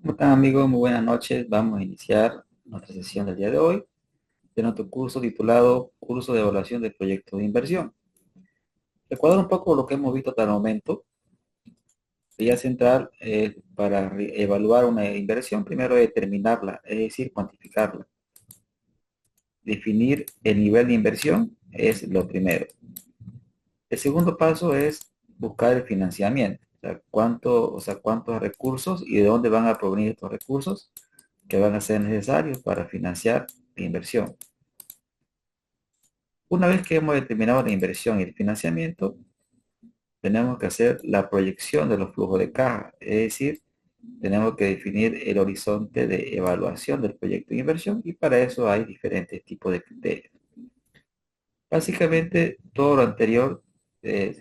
¿Cómo están amigos? Muy buenas noches. Vamos a iniciar nuestra sesión del día de hoy de nuestro curso titulado Curso de Evaluación de Proyectos de Inversión. Recordar un poco lo que hemos visto hasta el momento. La idea central para evaluar una inversión, primero determinarla, es decir, cuantificarla. Definir el nivel de inversión es lo primero. El segundo paso es buscar el financiamiento. Cuántos recursos y de dónde van a provenir estos recursos que van a ser necesarios para financiar la inversión. Una vez que hemos determinado la inversión y el financiamiento, tenemos que hacer la proyección de los flujos de caja, es decir, tenemos que definir el horizonte de evaluación del proyecto de inversión y para eso hay diferentes tipos de criterios. Básicamente, todo lo anterior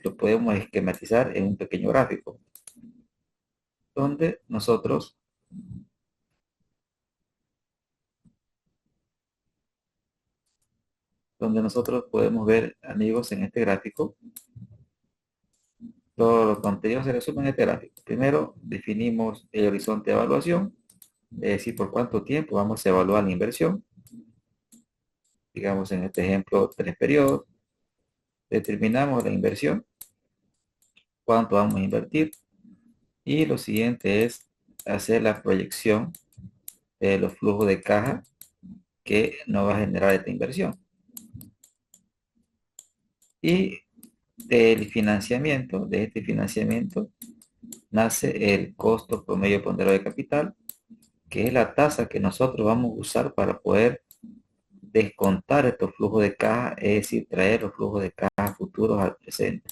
lo podemos esquematizar en un pequeño gráfico, donde nosotros podemos ver, amigos, en este gráfico, todo lo anterior se resume en este gráfico. Primero, definimos el horizonte de evaluación, es decir, por cuánto tiempo vamos a evaluar la inversión. Digamos en este ejemplo, 3 periodos. Determinamos la inversión, cuánto vamos a invertir. Y lo siguiente es hacer la proyección de los flujos de caja que nos va a generar esta inversión. Y de este financiamiento, nace el costo promedio ponderado de capital, que es la tasa que nosotros vamos a usar para poder descontar estos flujos de caja, es decir, traer los flujos de caja futuros al presente.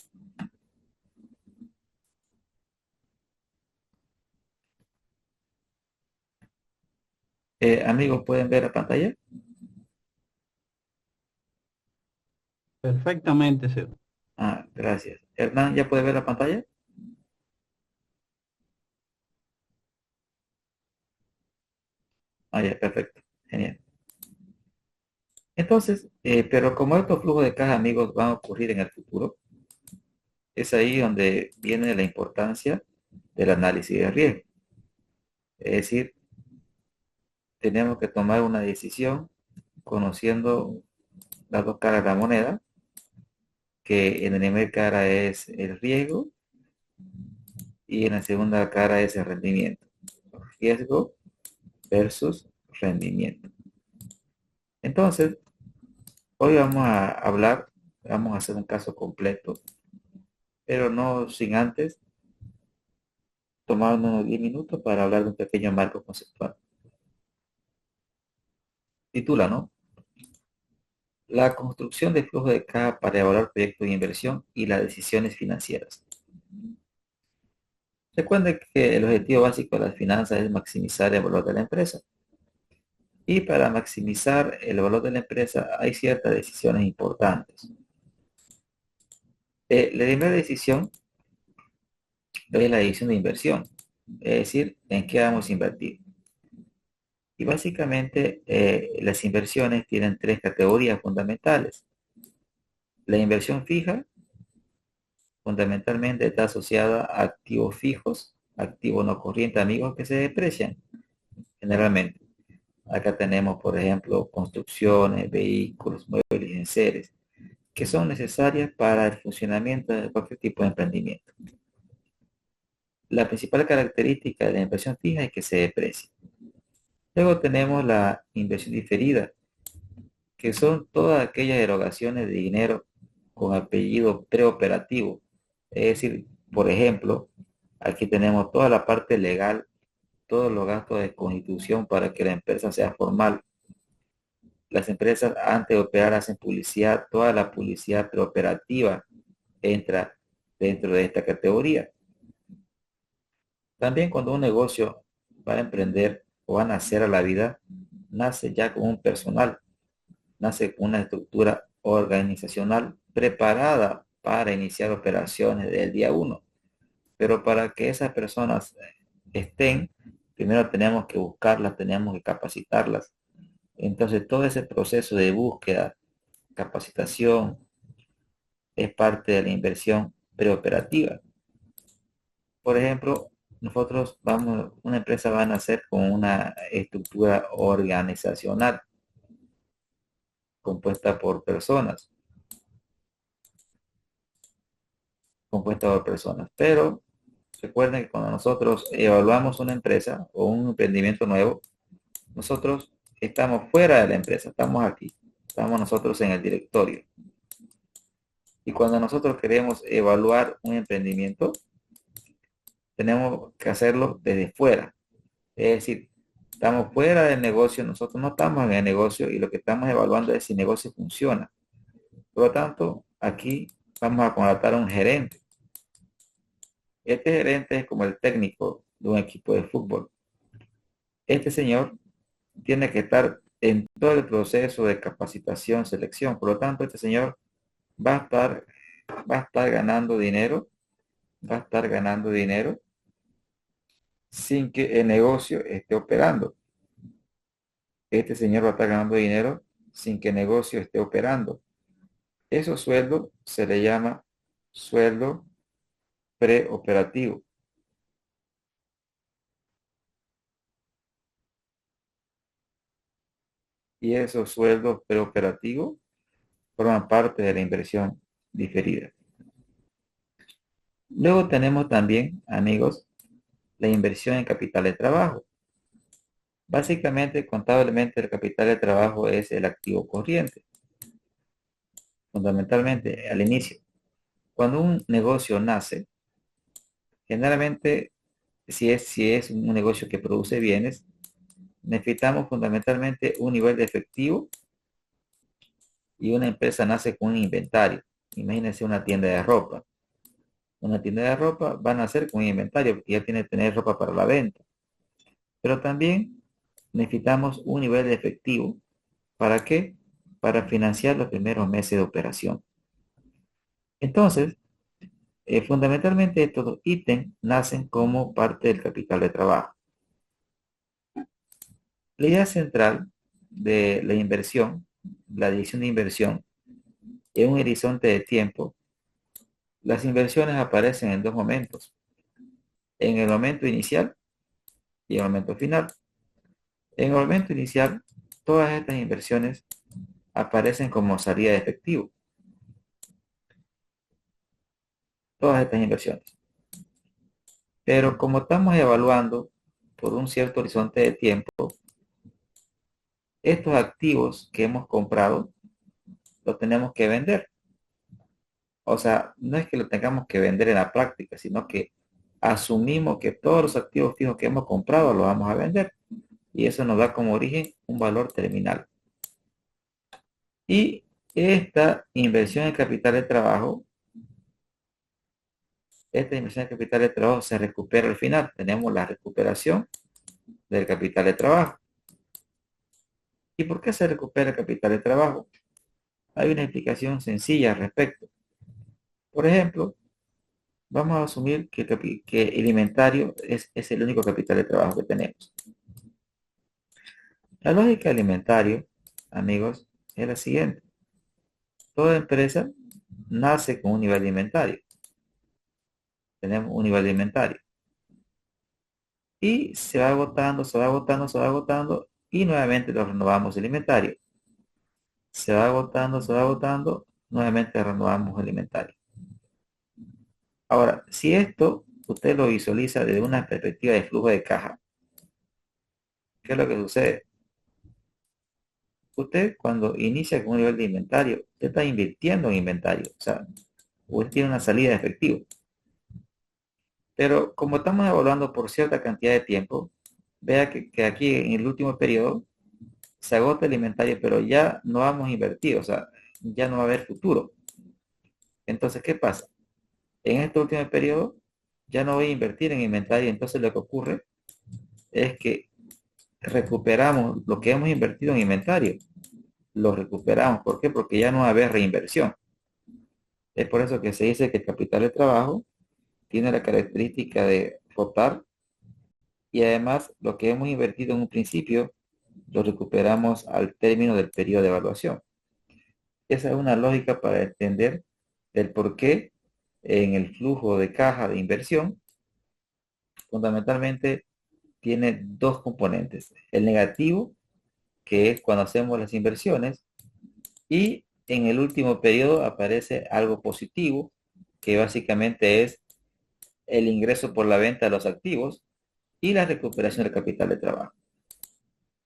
Amigos, ¿pueden ver la pantalla? Perfectamente, sí. Ah, gracias. Hernán, ¿ya puede ver la pantalla? Ah, ya, perfecto. Genial. Entonces, pero como estos flujos de caja, amigos, van a ocurrir en el futuro, es ahí donde viene la importancia del análisis de riesgo. Es decir, tenemos que tomar una decisión conociendo las dos caras de la moneda, que en la primera cara es el riesgo y en la segunda cara es el rendimiento. Riesgo versus rendimiento. Entonces, hoy vamos a hacer un caso completo, pero no sin antes tomar unos 10 minutos para hablar de un pequeño marco conceptual. Titula, ¿no? La construcción de flujo de caja para evaluar proyectos de inversión y las decisiones financieras. Recuerden que el objetivo básico de las finanzas es maximizar el valor de la empresa. Y para maximizar el valor de la empresa hay ciertas decisiones importantes. La primera decisión es la decisión de inversión, es decir, en qué vamos a invertir. Y básicamente las inversiones tienen tres categorías fundamentales. La inversión fija fundamentalmente está asociada a activos fijos, activos no corrientes, amigos que se deprecian generalmente. Acá tenemos, por ejemplo, construcciones, vehículos, muebles y enseres, que son necesarias para el funcionamiento de cualquier tipo de emprendimiento. La principal característica de la inversión fija es que se deprecia. Luego tenemos la inversión diferida, que son todas aquellas erogaciones de dinero con apellido preoperativo. Es decir, por ejemplo, aquí tenemos toda la parte legal, todos los gastos de constitución para que la empresa sea formal. Las empresas antes de operar hacen publicidad, toda la publicidad preoperativa entra dentro de esta categoría. También cuando un negocio va a emprender o va a nacer a la vida, nace ya con un personal, nace con una estructura organizacional preparada para iniciar operaciones del día uno. Pero para que esas personas estén, primero tenemos que buscarlas, tenemos que capacitarlas. Entonces todo ese proceso de búsqueda, capacitación, es parte de la inversión preoperativa. Por ejemplo, una empresa va a nacer con una estructura organizacional compuesta por personas, compuesta por personas. Pero recuerden que cuando nosotros evaluamos una empresa o un emprendimiento nuevo, nosotros estamos fuera de la empresa, estamos aquí, estamos nosotros en el directorio. Y cuando nosotros queremos evaluar un emprendimiento, tenemos que hacerlo desde fuera. Es decir, estamos fuera del negocio, nosotros no estamos en el negocio y lo que estamos evaluando es si el negocio funciona. Por lo tanto, aquí vamos a contratar a un gerente. Este gerente es como el técnico de un equipo de fútbol. Este señor tiene que estar en todo el proceso de capacitación, selección. Por lo tanto, este señor va a estar, va a estar ganando dinero, va a estar ganando dinero sin que el negocio esté operando. Este señor va a estar ganando dinero sin que el negocio esté operando. Esos sueldos se le llama sueldo preoperativo. Y esos sueldos preoperativos forman parte de la inversión diferida. Luego tenemos también, amigos, la inversión en capital de trabajo. Básicamente, contablemente, el capital de trabajo es el activo corriente. Fundamentalmente, al inicio. Cuando un negocio nace, generalmente, si es un negocio que produce bienes, necesitamos fundamentalmente un nivel de efectivo y una empresa nace con un inventario. Imagínense una tienda de ropa. Una tienda de ropa va a nacer con un inventario porque ya tiene que tener ropa para la venta. Pero también necesitamos un nivel de efectivo. ¿Para qué? Para financiar los primeros meses de operación. Entonces, fundamentalmente estos ítems nacen como parte del capital de trabajo. La idea central de la inversión, la decisión de inversión, en un horizonte de tiempo, las inversiones aparecen en dos momentos, en el momento inicial y en el momento final. En el momento inicial, todas estas inversiones aparecen como salida de efectivo, todas estas inversiones. Pero como estamos evaluando por un cierto horizonte de tiempo, estos activos que hemos comprado los tenemos que vender. O sea, no es que lo tengamos que vender en la práctica, sino que asumimos que todos los activos fijos que hemos comprado los vamos a vender. Y eso nos da como origen un valor terminal. Y esta inversión en capital de trabajo, esta inversión en capital de trabajo se recupera al final. Tenemos la recuperación del capital de trabajo. ¿Y por qué se recupera el capital de trabajo? Hay una explicación sencilla al respecto. Por ejemplo, vamos a asumir que el inventario es el único capital de trabajo que tenemos. La lógica del inventario, amigos, es la siguiente. Toda empresa nace con un nivel de inventario. Tenemos un nivel de inventario. Y se va agotando, se va agotando, se va agotando y nuevamente lo renovamos el inventario. Se va agotando, se va agotando, nuevamente renovamos el inventario. Ahora, si esto usted lo visualiza desde una perspectiva de flujo de caja, ¿qué es lo que sucede? Usted cuando inicia con un nivel de inventario, usted está invirtiendo en inventario, o sea, usted tiene una salida de efectivo. Pero como estamos evaluando por cierta cantidad de tiempo, vea que aquí en el último periodo se agota el inventario, pero ya no vamos a invertir, o sea, ya no va a haber futuro. Entonces, ¿qué pasa? En este último periodo ya no voy a invertir en inventario, entonces lo que ocurre es que recuperamos lo que hemos invertido en inventario, lo recuperamos. ¿Por qué? Porque ya no va a haber reinversión. Es por eso que se dice que el capital de trabajo tiene la característica de rotar y además lo que hemos invertido en un principio lo recuperamos al término del periodo de evaluación. Esa es una lógica para entender el por qué en el flujo de caja de inversión fundamentalmente tiene dos componentes. El negativo, que es cuando hacemos las inversiones, y en el último periodo aparece algo positivo, que básicamente es el ingreso por la venta de los activos y la recuperación del capital de trabajo.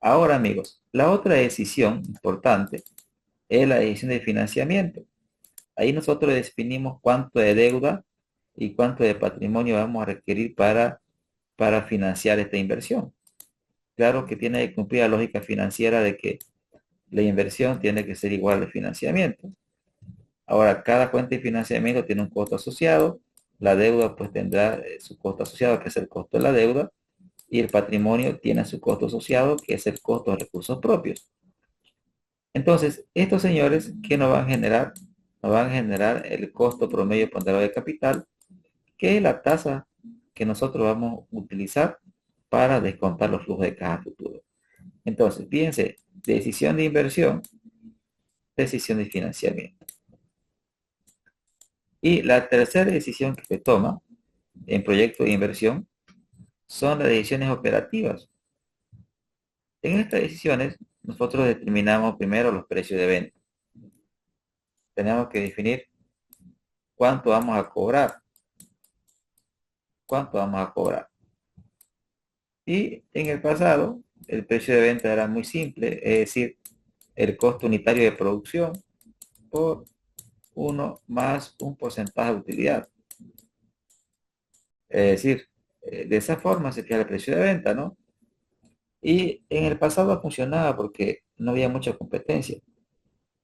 Ahora, amigos, la otra decisión importante es la decisión de financiamiento. Ahí nosotros definimos cuánto de deuda y cuánto de patrimonio vamos a requerir para financiar esta inversión. Claro que tiene que cumplir la lógica financiera de que la inversión tiene que ser igual al financiamiento. Ahora, cada cuenta de financiamiento tiene un costo asociado. La deuda pues tendrá su costo asociado, que es el costo de la deuda, y el patrimonio tiene su costo asociado, que es el costo de recursos propios. Entonces, estos señores, ¿qué nos van a generar? Nos van a generar el costo promedio ponderado de capital, que es la tasa que nosotros vamos a utilizar para descontar los flujos de caja futuros. Entonces, fíjense, decisión de inversión, decisión de financiamiento. Y la tercera decisión que se toma en proyectos de inversión son las decisiones operativas. En estas decisiones, nosotros determinamos primero los precios de venta. Tenemos que definir cuánto vamos a cobrar. Cuánto vamos a cobrar. Y en el pasado, el precio de venta era muy simple, es decir, el costo unitario de producción por 1 más un porcentaje de utilidad. Es decir, de esa forma se fija el precio de venta, ¿no? Y en el pasado funcionaba porque no había mucha competencia.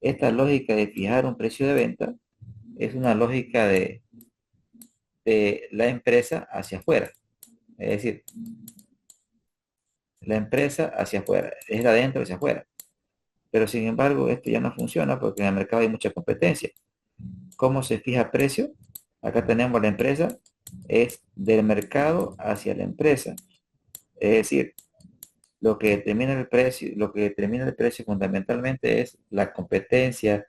Esta lógica de fijar un precio de venta es una lógica de la empresa hacia afuera. Es decir, la empresa hacia afuera, es de adentro hacia afuera. Pero sin embargo, esto ya no funciona porque en el mercado hay mucha competencia. ¿Cómo se fija precio? Acá tenemos la empresa, es del mercado hacia la empresa. Es decir, lo que determina el precio fundamentalmente es la competencia,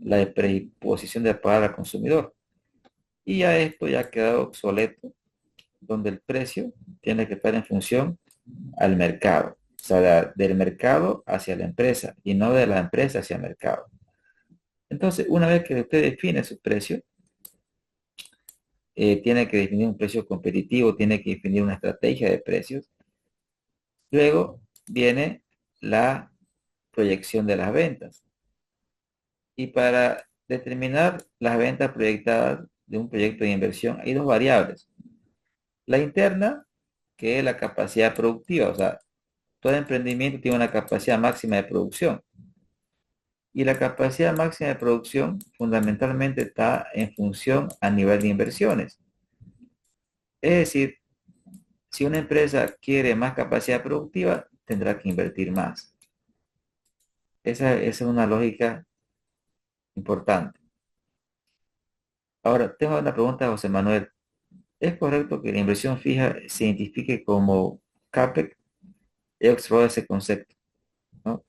la predisposición de pagar al consumidor. Y ya esto ya ha quedado obsoleto, donde el precio tiene que estar en función al mercado. O sea, del mercado hacia la empresa y no de la empresa hacia el mercado. Entonces, una vez que usted define su precio, tiene que definir un precio competitivo, tiene que definir una estrategia de precios. Luego viene la proyección de las ventas. Y para determinar las ventas proyectadas de un proyecto de inversión, hay dos variables. La interna, que es la capacidad productiva, o sea, todo emprendimiento tiene una capacidad máxima de producción. Y la capacidad máxima de producción fundamentalmente está en función a nivel de inversiones. Es decir, si una empresa quiere más capacidad productiva, tendrá que invertir más. Esa es una lógica importante. Ahora, tengo una pregunta, José Manuel. ¿Es correcto que la inversión fija se identifique como CAPEX? He observado ese concepto, ¿no?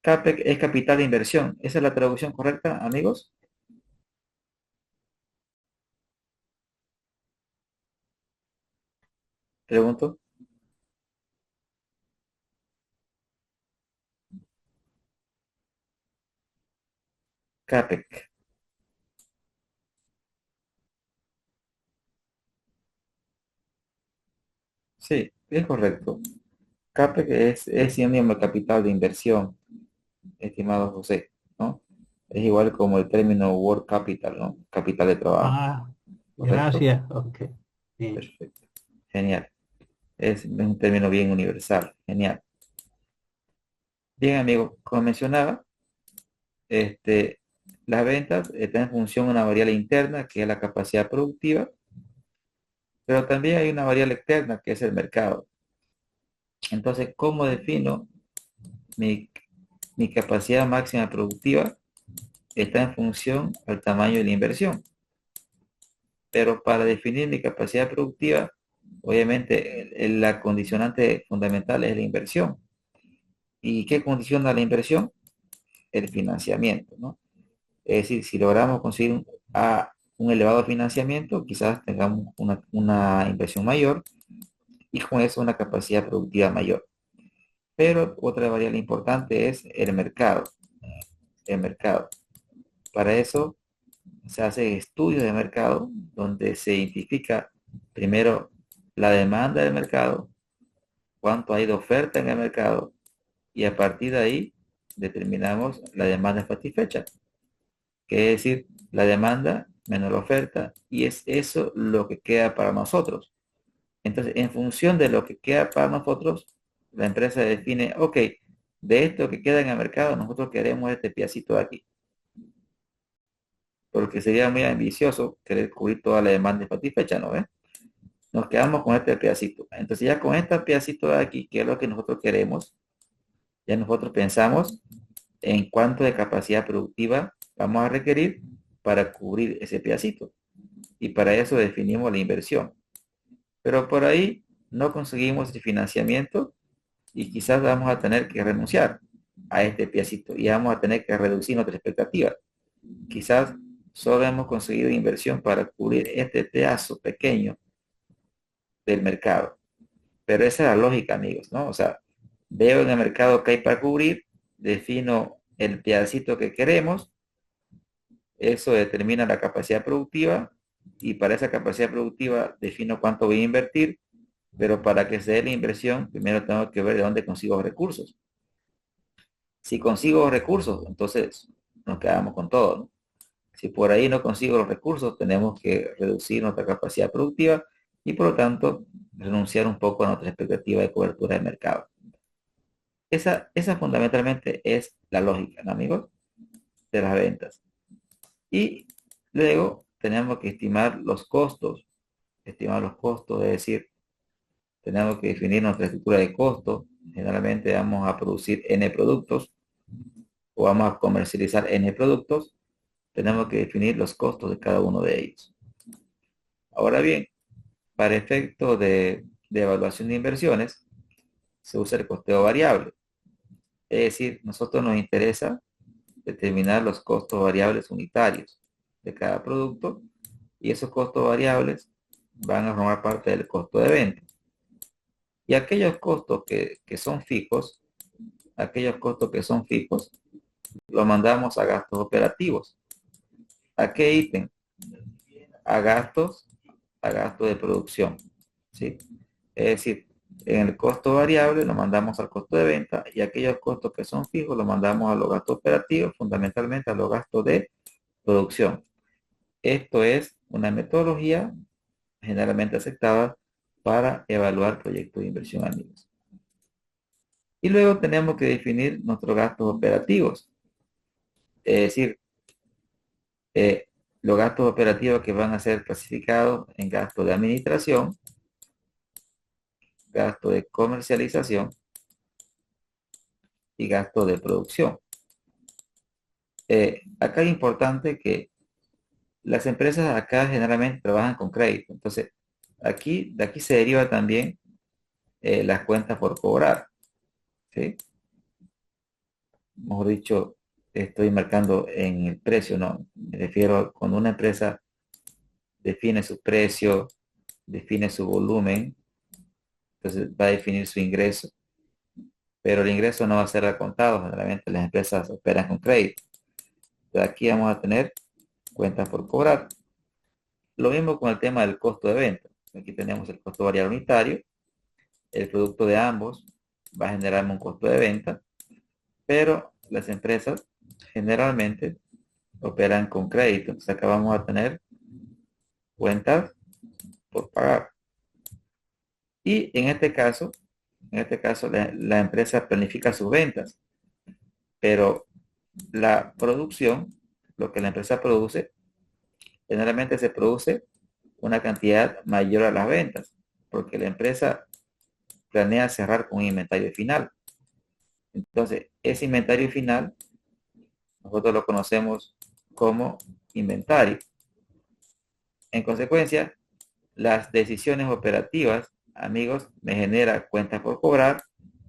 CAPEX es capital de inversión. ¿Esa es la traducción correcta, amigos? Pregunto. CAPEX. Sí, es correcto. CAPEX es sinónimo de capital de inversión, estimado José, ¿no? Es igual como el término Work Capital, ¿no? Capital de trabajo, Ah, ¿correcto? gracias. Ok. Sí. Perfecto. Genial. Es un término bien universal. Genial. Bien, amigo, como mencionaba, este, las ventas están en función de una variable interna, que es la capacidad productiva, pero también hay una variable externa, que es el mercado. Entonces, ¿cómo defino mi, mi capacidad máxima productiva? Está en función al tamaño de la inversión. Pero para definir mi capacidad productiva, obviamente la condicionante fundamental es la inversión. ¿Y qué condiciona la inversión? El financiamiento, ¿no? Es decir, si logramos conseguir un elevado financiamiento, quizás tengamos una inversión mayor. y con eso una capacidad productiva mayor. Pero otra variable importante es el mercado. El mercado. Para eso se hacen estudios de mercado donde se identifica primero la demanda del mercado, cuánto hay de oferta en el mercado y a partir de ahí determinamos la demanda satisfecha, que es decir, la demanda menos la oferta y es eso lo que queda para nosotros. Entonces, en función de lo que queda para nosotros, la empresa define, ok, de esto que queda en el mercado, nosotros queremos este pedacito de aquí, porque sería muy ambicioso querer cubrir toda la demanda satisfecha, ¿no ves? Nos quedamos con este pedacito. Entonces ya con este pedacito de aquí, que es lo que nosotros queremos, ya nosotros pensamos en cuánto de capacidad productiva vamos a requerir para cubrir ese pedacito. Y para eso definimos la inversión. Pero por ahí no conseguimos el financiamiento y quizás vamos a tener que renunciar a este pedacito y vamos a tener que reducir nuestra expectativa. Quizás solo hemos conseguido inversión para cubrir este pedazo pequeño del mercado. Pero esa es la lógica, amigos, ¿no? O sea, veo en el mercado que hay para cubrir, defino el pedacito que queremos, eso determina la capacidad productiva y para esa capacidad productiva defino cuánto voy a invertir, pero para que se dé la inversión, primero tengo que ver de dónde consigo recursos. Si consigo recursos, entonces nos quedamos con todo, ¿no? Si por ahí no consigo los recursos, tenemos que reducir nuestra capacidad productiva y por lo tanto renunciar un poco a nuestra expectativa de cobertura de mercado. Esa fundamentalmente es la lógica, ¿no, amigos? De las ventas. Y luego tenemos que estimar los costos. Estimar los costos, es decir, tenemos que definir nuestra estructura de costos. Generalmente vamos a producir N productos o vamos a comercializar N productos. Tenemos que definir los costos de cada uno de ellos. Ahora bien, para efecto de evaluación de inversiones, se usa el costeo variable. Es decir, nosotros nos interesa determinar los costos variables unitarios de cada producto y esos costos variables van a formar parte del costo de venta. Y aquellos costos que son fijos, aquellos costos que son fijos, los mandamos a gastos operativos. ¿A qué ítem? A gastos, a gastos de producción. ¿Sí? Es decir, en el costo variable lo mandamos al costo de venta y aquellos costos que son fijos los mandamos a los gastos operativos, fundamentalmente a los gastos de producción. Esto es una metodología generalmente aceptada para evaluar proyectos de inversión, amigos. Y luego tenemos que definir nuestros gastos operativos, es decir, eh, los gastos operativos que van a ser clasificados en gasto de administración, gasto de comercialización y gasto de producción. Acá es importante que las empresas acá generalmente trabajan con crédito, entonces de aquí se deriva también las cuentas por cobrar, ¿sí? Mejor dicho, estoy marcando en el precio, ¿no? Me refiero a cuando una empresa define su precio, define su volumen, entonces va a definir su ingreso, pero el ingreso no va a ser al contado, generalmente las empresas operan con crédito. Entonces aquí vamos a tener cuentas por cobrar. Lo mismo con el tema del costo de venta. Aquí tenemos el costo variable unitario, el producto de ambos va a generarme un costo de venta, pero las empresas generalmente operan con crédito. Entonces acá vamos a tener cuentas por pagar. Y en este caso la empresa planifica sus ventas, pero la producción, lo que la empresa produce, generalmente se produce una cantidad mayor a las ventas, porque la empresa planea cerrar con un inventario final. Entonces, ese inventario final, nosotros lo conocemos como inventario. En consecuencia, las decisiones operativas, amigos, me genera cuentas por cobrar,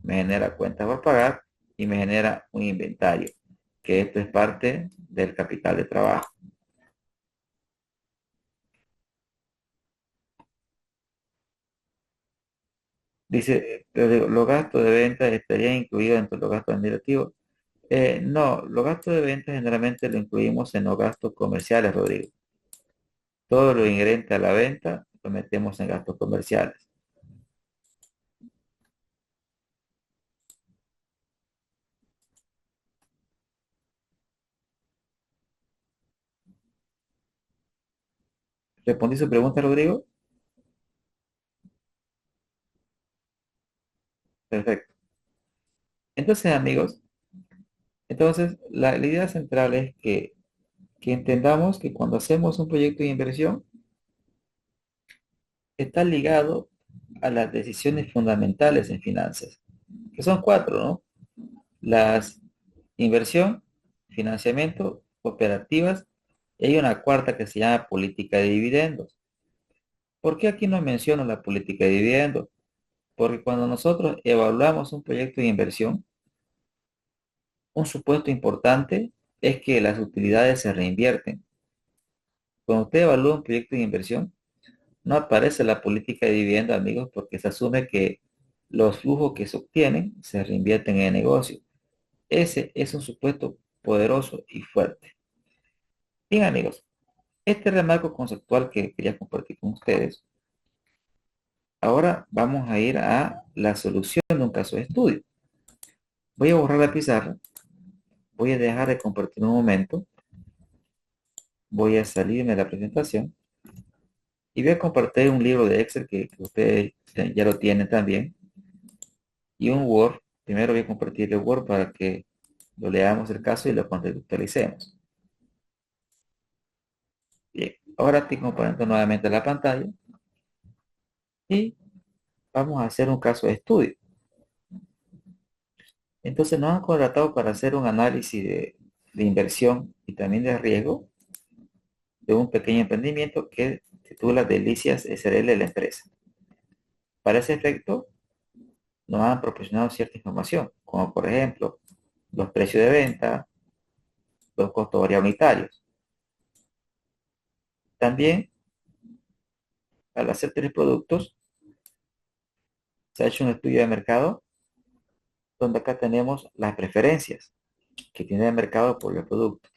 me genera cuentas por pagar y me genera un inventario, que esto es parte del capital de trabajo. Dice, los gastos de venta estarían incluidos dentro de los gastos administrativos. No, los gastos de venta generalmente lo incluimos en los gastos comerciales, Rodrigo. Todo lo inherente a la venta lo metemos en gastos comerciales. ¿Respondí su pregunta, Rodrigo? Perfecto. Entonces, amigos, la idea central es que entendamos que cuando hacemos un proyecto de inversión, está ligado a las decisiones fundamentales en finanzas, que son cuatro, ¿no? Las inversión, financiamiento, operativas, y hay una cuarta que se llama política de dividendos. ¿Por qué aquí no menciono la política de dividendos? Porque cuando nosotros evaluamos un proyecto de inversión, un supuesto importante es que las utilidades se reinvierten. Cuando usted evalúa un proyecto de inversión, no aparece la política de dividendos, amigos, porque se asume que los flujos que se obtienen se reinvierten en el negocio. Ese es un supuesto poderoso y fuerte. Bien, amigos, este remarco conceptual que quería compartir con ustedes, ahora vamos a ir a la solución de un caso de estudio. Voy a borrar la pizarra, voy a dejar de compartir un momento, voy a salirme de la presentación y voy a compartir un libro de Excel que ustedes ya lo tienen también y un Word. Primero voy a compartir el Word para que lo leamos el caso y lo contextualicemos. Bien, ahora estoy compartiendo nuevamente la pantalla y vamos a hacer un caso de estudio. Entonces nos han contratado para hacer un análisis de inversión y también de riesgo de un pequeño emprendimiento que titula Delicias SRL la empresa. Para ese efecto nos han proporcionado cierta información, como por ejemplo los precios de venta, los costos variables unitarios. También, al hacer tres productos, se ha hecho un estudio de mercado donde acá tenemos las preferencias que tiene el mercado por el producto.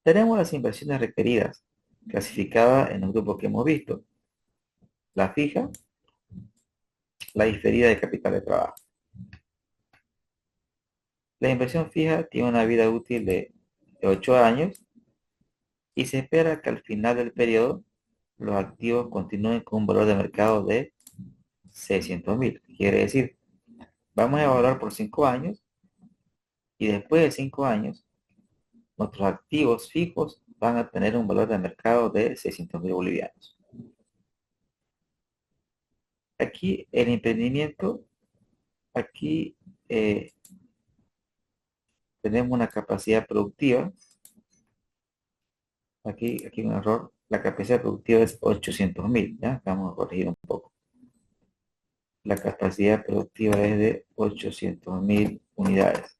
Tenemos las inversiones requeridas, clasificadas en los grupos que hemos visto. La fija, la diferida de capital de trabajo. La inversión fija tiene una vida útil de 8 años y se espera que al final del periodo los activos continúen con un valor de mercado de 600.000. Quiere decir, vamos a evaluar por 5 años y después de 5 años nuestros activos fijos van a tener un valor de mercado de 600.000 bolivianos. Aquí el emprendimiento, aquí tenemos una capacidad productiva. Aquí un error. La capacidad productiva es 800.000. ¿Ya? Vamos a corregir un poco. La capacidad productiva es de 800.000 unidades.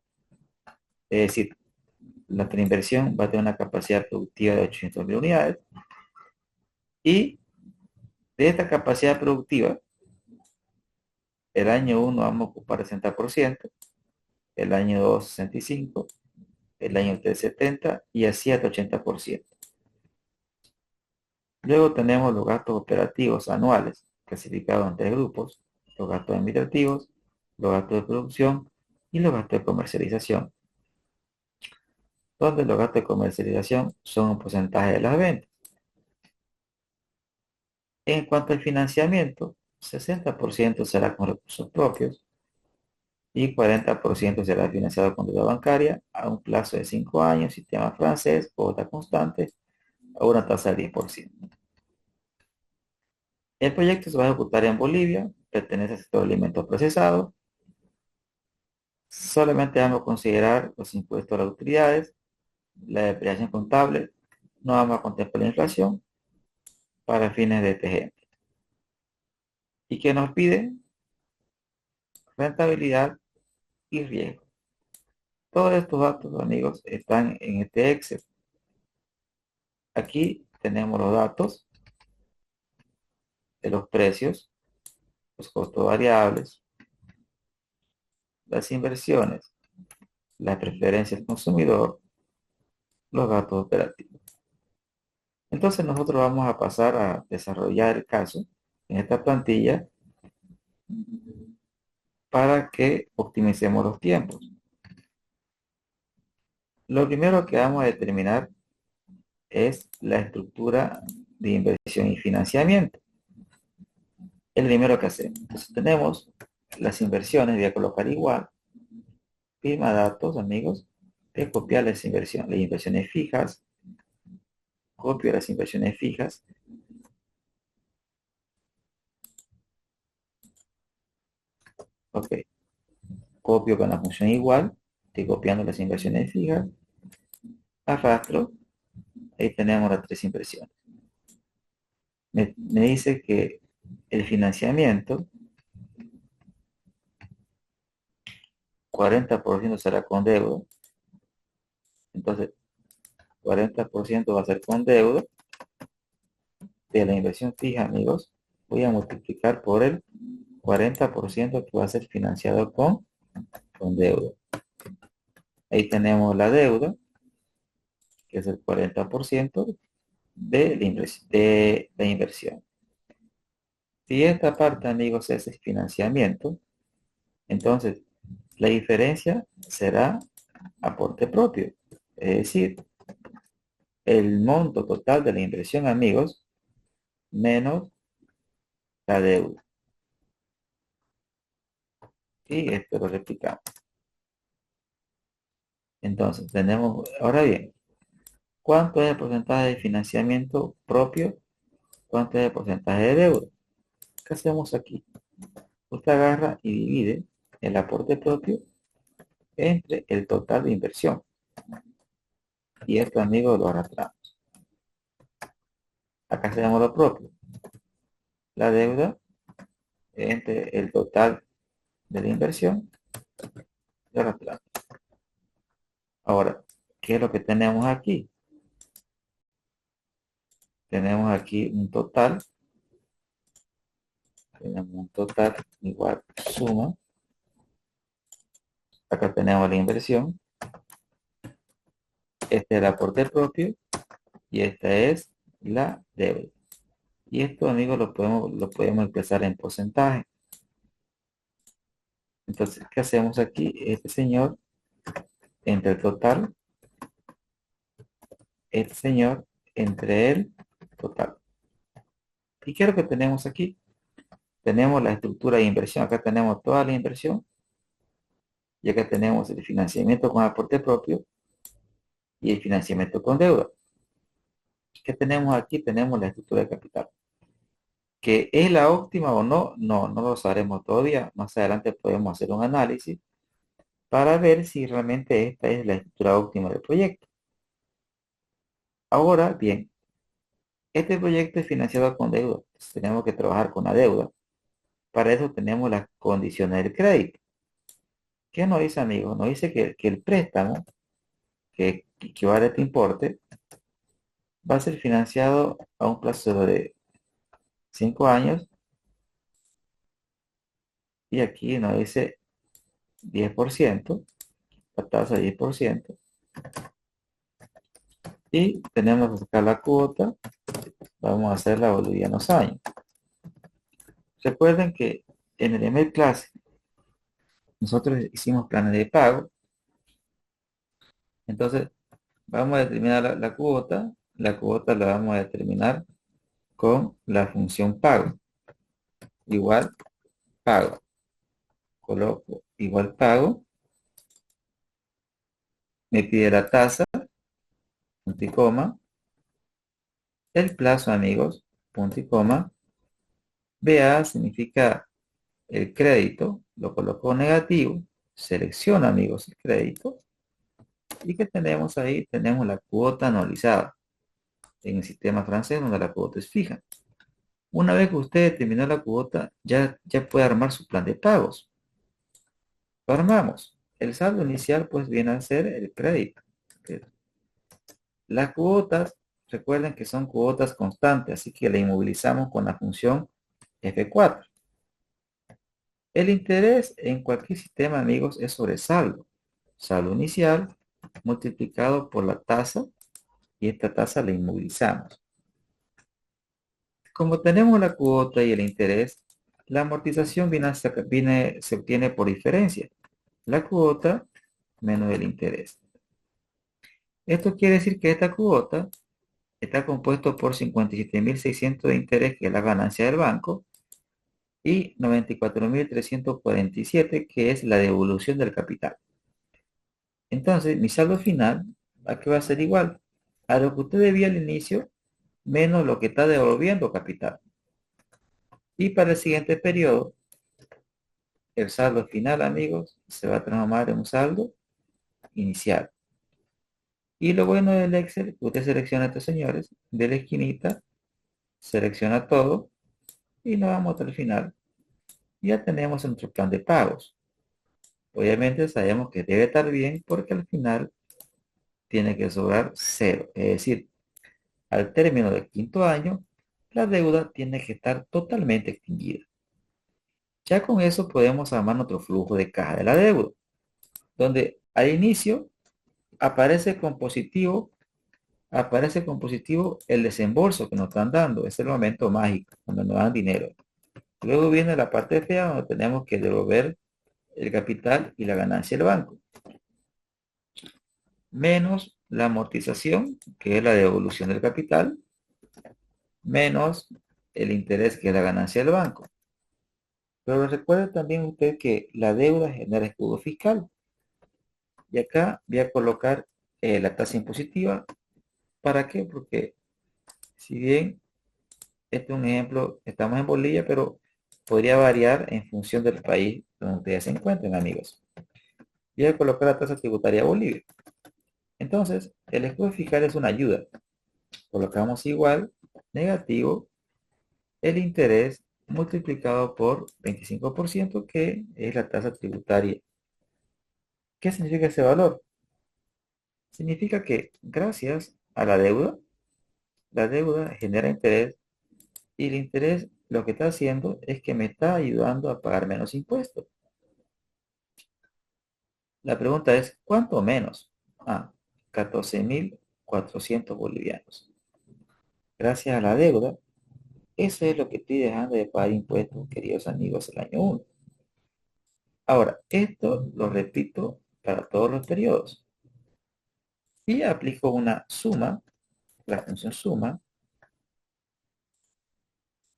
Es decir, la inversión va a tener una capacidad productiva de 800.000 unidades. Y de esta capacidad productiva, el año 1 vamos a ocupar el 60%, el año 2 65%, el año 3 70% y así hasta 80%. Luego tenemos los gastos operativos anuales, clasificados en tres grupos: los gastos administrativos, los gastos de producción y los gastos de comercialización, donde los gastos de comercialización son un porcentaje de las ventas. En cuanto al financiamiento, 60% será con recursos propios y 40% será financiado con deuda bancaria a un plazo de 5 años, sistema francés, cuota constante, a una tasa del 10%. El proyecto se va a ejecutar en Bolivia, pertenece al sector de alimentos procesados. Solamente vamos a considerar los impuestos a las utilidades, la depreciación contable, no vamos a contemplar la inflación para fines de este ejemplo. ¿Y qué nos piden? Rentabilidad y riesgo. Todos estos datos, amigos, están en este Excel. Aquí tenemos los datos de los precios los costos variables, las inversiones, la preferencia del consumidor, los gastos operativos. Entonces nosotros vamos a pasar a desarrollar el caso en esta plantilla para que optimicemos los tiempos. Lo primero que vamos a determinar es la estructura de inversión y financiamiento. Es lo primero que hacemos. Entonces tenemos las inversiones, voy a colocar igual, firma datos, amigos, de copiar las inversiones fijas, copio las inversiones fijas, ok, copio con la función igual, estoy copiando las inversiones fijas, arrastro, ahí tenemos las tres inversiones. Me dice que el financiamiento, 40% será con deuda, entonces 40% va a ser con deuda de la inversión fija, amigos. Voy a multiplicar por el 40% que va a ser financiado con deuda. Ahí tenemos la deuda, que es el 40% de la inversión. Si esta parte, amigos, es el financiamiento, entonces la diferencia será aporte propio. Es decir, el monto total de la inversión, amigos, menos la deuda. Y esto lo replicamos. Entonces, tenemos, ahora bien, ¿cuánto es el porcentaje de financiamiento propio? ¿Cuánto es el porcentaje de deuda? ¿Qué hacemos aquí? Usted agarra y divide el aporte propio entre el total de inversión. Y esto, amigos, lo arrastramos. Acá hacemos lo propio. La deuda entre el total de la inversión, lo arrastramos. Ahora, ¿qué es lo que tenemos aquí? Tenemos aquí un total. Tenemos un total igual suma. Acá tenemos la inversión. Este es el aporte propio y esta es la deuda. Y esto, amigos, lo podemos expresar en porcentaje. Entonces, ¿qué hacemos aquí? Este señor entre el total, este señor entre el total. ¿Y qué es lo que tenemos aquí? Tenemos la estructura de inversión. Acá tenemos toda la inversión. Y acá tenemos el financiamiento con aporte propio y el financiamiento con deuda. ¿Qué tenemos aquí? Tenemos la estructura de capital. ¿Que es la óptima o no? No, no lo sabremos todavía. Más adelante podemos hacer un análisis para ver si realmente esta es la estructura óptima del proyecto. Ahora bien, este proyecto es financiado con deuda. Entonces, tenemos que trabajar con la deuda. Para eso tenemos las condiciones del crédito. ¿Qué nos dice, amigos? Nos dice que el préstamo que equivale a este importe va a ser financiado a un plazo de 5 años y aquí nos dice 10%, la tasa de 10%, y tenemos que sacar la cuota, vamos a hacer la bolivianos años. Recuerden que en el primer clase nosotros hicimos planes de pago, entonces vamos a determinar la cuota la vamos a determinar con la función pago, igual pago, coloco igual pago, me pide la tasa, punto y coma, el plazo, amigos, punto y coma, BA significa el crédito, lo coloco negativo, selecciona, amigos, el crédito, y que tenemos ahí, tenemos la cuota anualizada en el sistema francés donde la cuota es fija. Una vez que usted determinó la cuota, ya puede armar su plan de pagos. Lo armamos. El saldo inicial pues viene a ser el crédito. Las cuotas, recuerden que son cuotas constantes, así que la inmovilizamos con la función F4. El interés en cualquier sistema, amigos, es sobre saldo. Saldo inicial multiplicado por la tasa y esta tasa la inmovilizamos. Como tenemos la cuota y el interés, la amortización se obtiene por diferencia. La cuota menos el interés. Esto quiere decir que esta cuota está compuesto por 57.600 de interés, que es la ganancia del banco, y 94.347, que es la devolución del capital. Entonces, mi saldo final, ¿a qué va a ser igual? A lo que usted debía al inicio, menos lo que está devolviendo capital. Y para el siguiente periodo, el saldo final, amigos, se va a transformar en un saldo inicial. Y lo bueno del Excel, usted selecciona a estos señores de la esquinita, selecciona todo y nos vamos hasta el final. Ya tenemos nuestro plan de pagos. Obviamente sabemos que debe estar bien porque al final tiene que sobrar cero. Es decir, al término del quinto año, la deuda tiene que estar totalmente extinguida. Ya con eso podemos armar nuestro flujo de caja de la deuda, donde al inicio aparece con positivo el desembolso que nos están dando. Es el momento mágico, cuando nos dan dinero. Luego viene la parte fea, donde tenemos que devolver el capital y la ganancia del banco, menos la amortización, que es la devolución del capital, menos el interés, que es la ganancia del banco. Pero recuerde también usted que la deuda genera escudo fiscal. Y acá voy a colocar la tasa impositiva. ¿Para qué? Porque si bien este es un ejemplo, estamos en Bolivia, pero podría variar en función del país donde ustedes se encuentren, amigos. Voy a colocar la tasa tributaria Bolivia. Entonces, el escudo fiscal es una ayuda. Colocamos igual, negativo, el interés multiplicado por 25%, que es la tasa tributaria. ¿Qué significa ese valor? Significa que gracias a la deuda genera interés y el interés lo que está haciendo es que me está ayudando a pagar menos impuestos. La pregunta es, ¿cuánto menos? 14.400 bolivianos. Gracias a la deuda, eso es lo que estoy dejando de pagar impuestos, queridos amigos, el año 1. Ahora, esto lo repito para todos los periodos. Y aplico una suma, la función suma,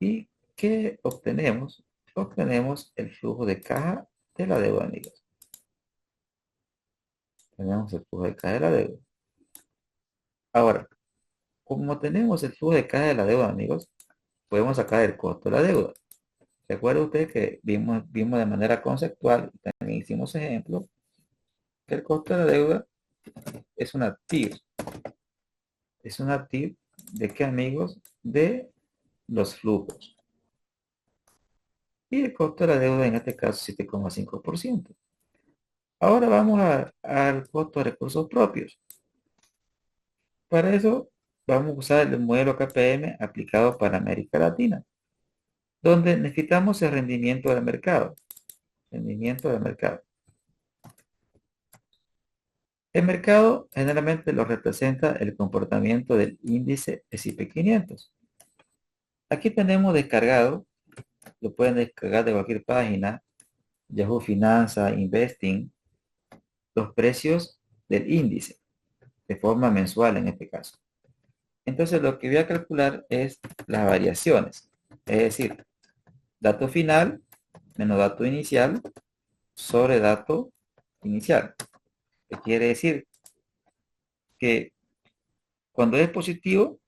y ¿qué obtenemos? Obtenemos el flujo de caja de la deuda, amigos. Tenemos el flujo de caja de la deuda. Ahora, como tenemos el flujo de caja de la deuda, amigos, podemos sacar el costo de la deuda. Recuerda usted que vimos de manera conceptual, también hicimos ejemplos, que el costo de la deuda es un activo. Es un activo de qué, amigos? De los flujos. Y el costo de la deuda en este caso 7,5%. Ahora vamos al costo de recursos propios. Para eso vamos a usar el modelo KPM aplicado para América Latina, donde necesitamos el rendimiento del mercado. Rendimiento del mercado. El mercado generalmente lo representa el comportamiento del índice S&P 500. Aquí tenemos descargado, lo pueden descargar de cualquier página, Yahoo Finanza, Investing, los precios del índice, de forma mensual en este caso. Entonces lo que voy a calcular es las variaciones, es decir, dato final menos dato inicial sobre dato inicial. ¿Qué quiere decir? Que cuando es positivo,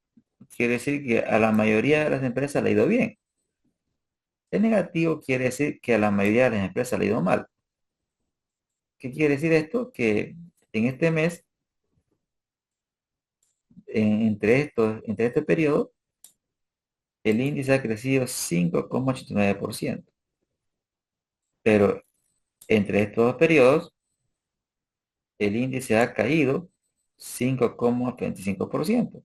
quiere decir que a la mayoría de las empresas le ha ido bien. El negativo quiere decir que a la mayoría de las empresas le ha ido mal. ¿Qué quiere decir esto? Que en este mes, entre este periodo, el índice ha crecido 5,89%. Pero entre estos dos periodos, el índice ha caído 5,25%.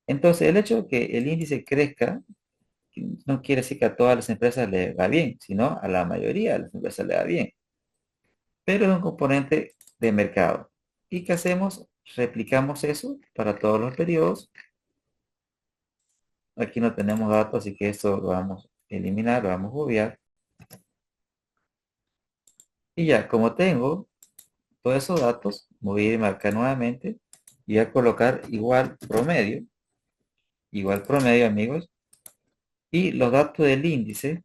Entonces, el hecho de que el índice crezca no quiere decir que a todas las empresas les va bien, sino a la mayoría de las empresas les va bien. Pero es un componente de mercado. ¿Y qué hacemos? Replicamos eso para todos los periodos. Aquí no tenemos datos, así que esto lo vamos a eliminar, lo vamos a obviar. Y ya, como tengo todos esos datos, voy a ir a marcar nuevamente y a colocar igual promedio, amigos. Y los datos del índice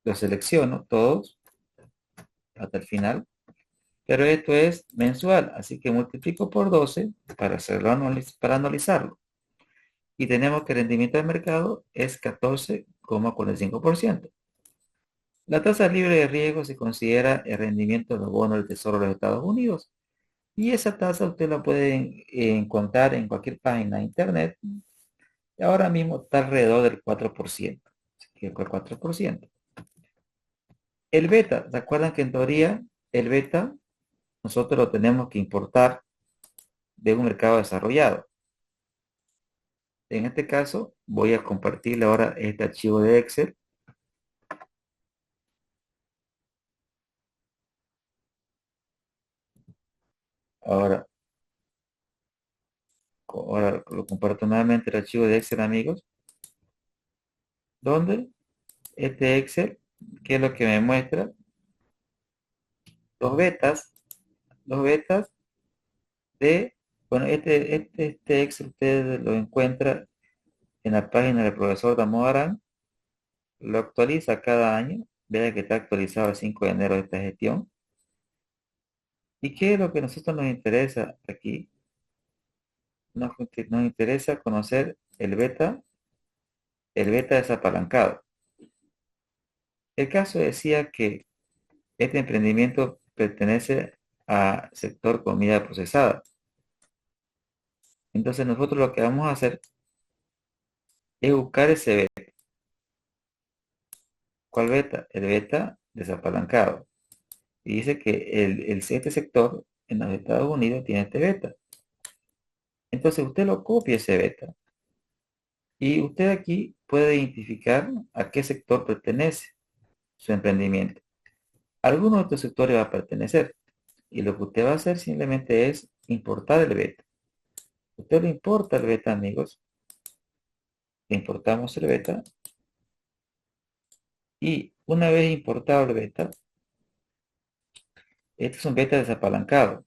los selecciono todos hasta el final, pero esto es mensual, así que multiplico por 12 para hacerlo, para analizarlo. Y tenemos que el rendimiento del mercado es 14,45%. La tasa libre de riesgo se considera el rendimiento de los bonos del Tesoro de los Estados Unidos. Y esa tasa usted la puede encontrar en cualquier página de internet. Y ahora mismo está alrededor del 4%. Así que el 4%. El beta, ¿se acuerdan que en teoría el beta nosotros lo tenemos que importar de un mercado desarrollado? En este caso voy a compartirle ahora este archivo de Excel. Ahora, ahora lo comparto nuevamente el archivo de Excel, amigos, donde este Excel, que es lo que me muestra los betas, los betas de, bueno, este Excel usted lo encuentra en la página del profesor Damodarán, lo actualiza cada año, vea que está actualizado el 5 de enero de esta gestión. ¿Y qué es lo que a nosotros nos interesa aquí? Nos interesa conocer el beta desapalancado. El caso decía que este emprendimiento pertenece al sector comida procesada. Entonces nosotros lo que vamos a hacer es buscar ese beta. ¿Cuál beta? El beta desapalancado. Y dice que este sector en los Estados Unidos tiene este beta. Entonces usted lo copia ese beta. Y usted aquí puede identificar a qué sector pertenece su emprendimiento. Alguno de estos sectores va a pertenecer. Y lo que usted va a hacer simplemente es importar el beta. Usted le importa el beta, amigos. Le importamos el beta. Y una vez importado el beta, este es un beta desapalancado.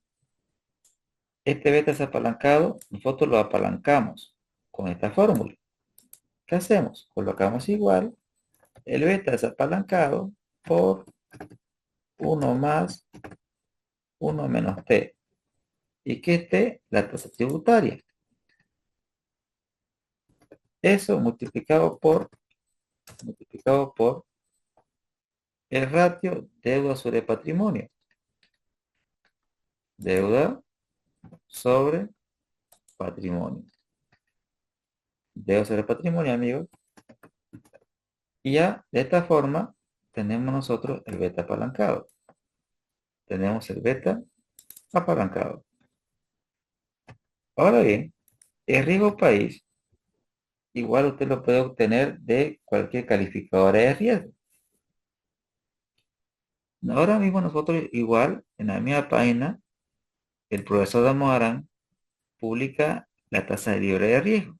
Este beta desapalancado, nosotros lo apalancamos con esta fórmula. ¿Qué hacemos? Colocamos igual el beta desapalancado por 1 más 1 menos t. Y que esté la tasa tributaria. Eso multiplicado por el ratio deuda sobre patrimonio. Deuda sobre patrimonio. Deuda sobre patrimonio, amigos. Y ya de esta forma tenemos nosotros el beta apalancado. Tenemos el beta apalancado. Ahora bien, el riesgo país igual usted lo puede obtener de cualquier calificadora de riesgo. Ahora mismo nosotros igual en la misma página, el profesor Damodarán publica la tasa libre de riesgo.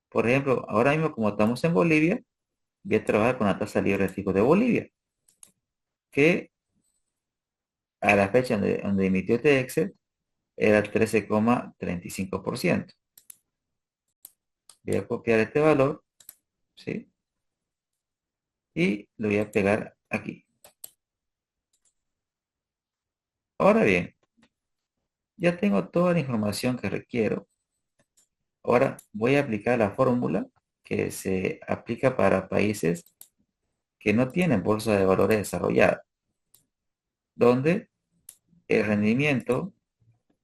Por ejemplo, ahora mismo como estamos en Bolivia, voy a trabajar con la tasa libre de riesgo de Bolivia, que a la fecha donde emitió este Excel era el 13,35%. Voy a copiar este valor, ¿sí? Y lo voy a pegar aquí. Ahora bien, ya tengo toda la información que requiero. Ahora voy a aplicar la fórmula que se aplica para países que no tienen bolsa de valores desarrollada, donde el rendimiento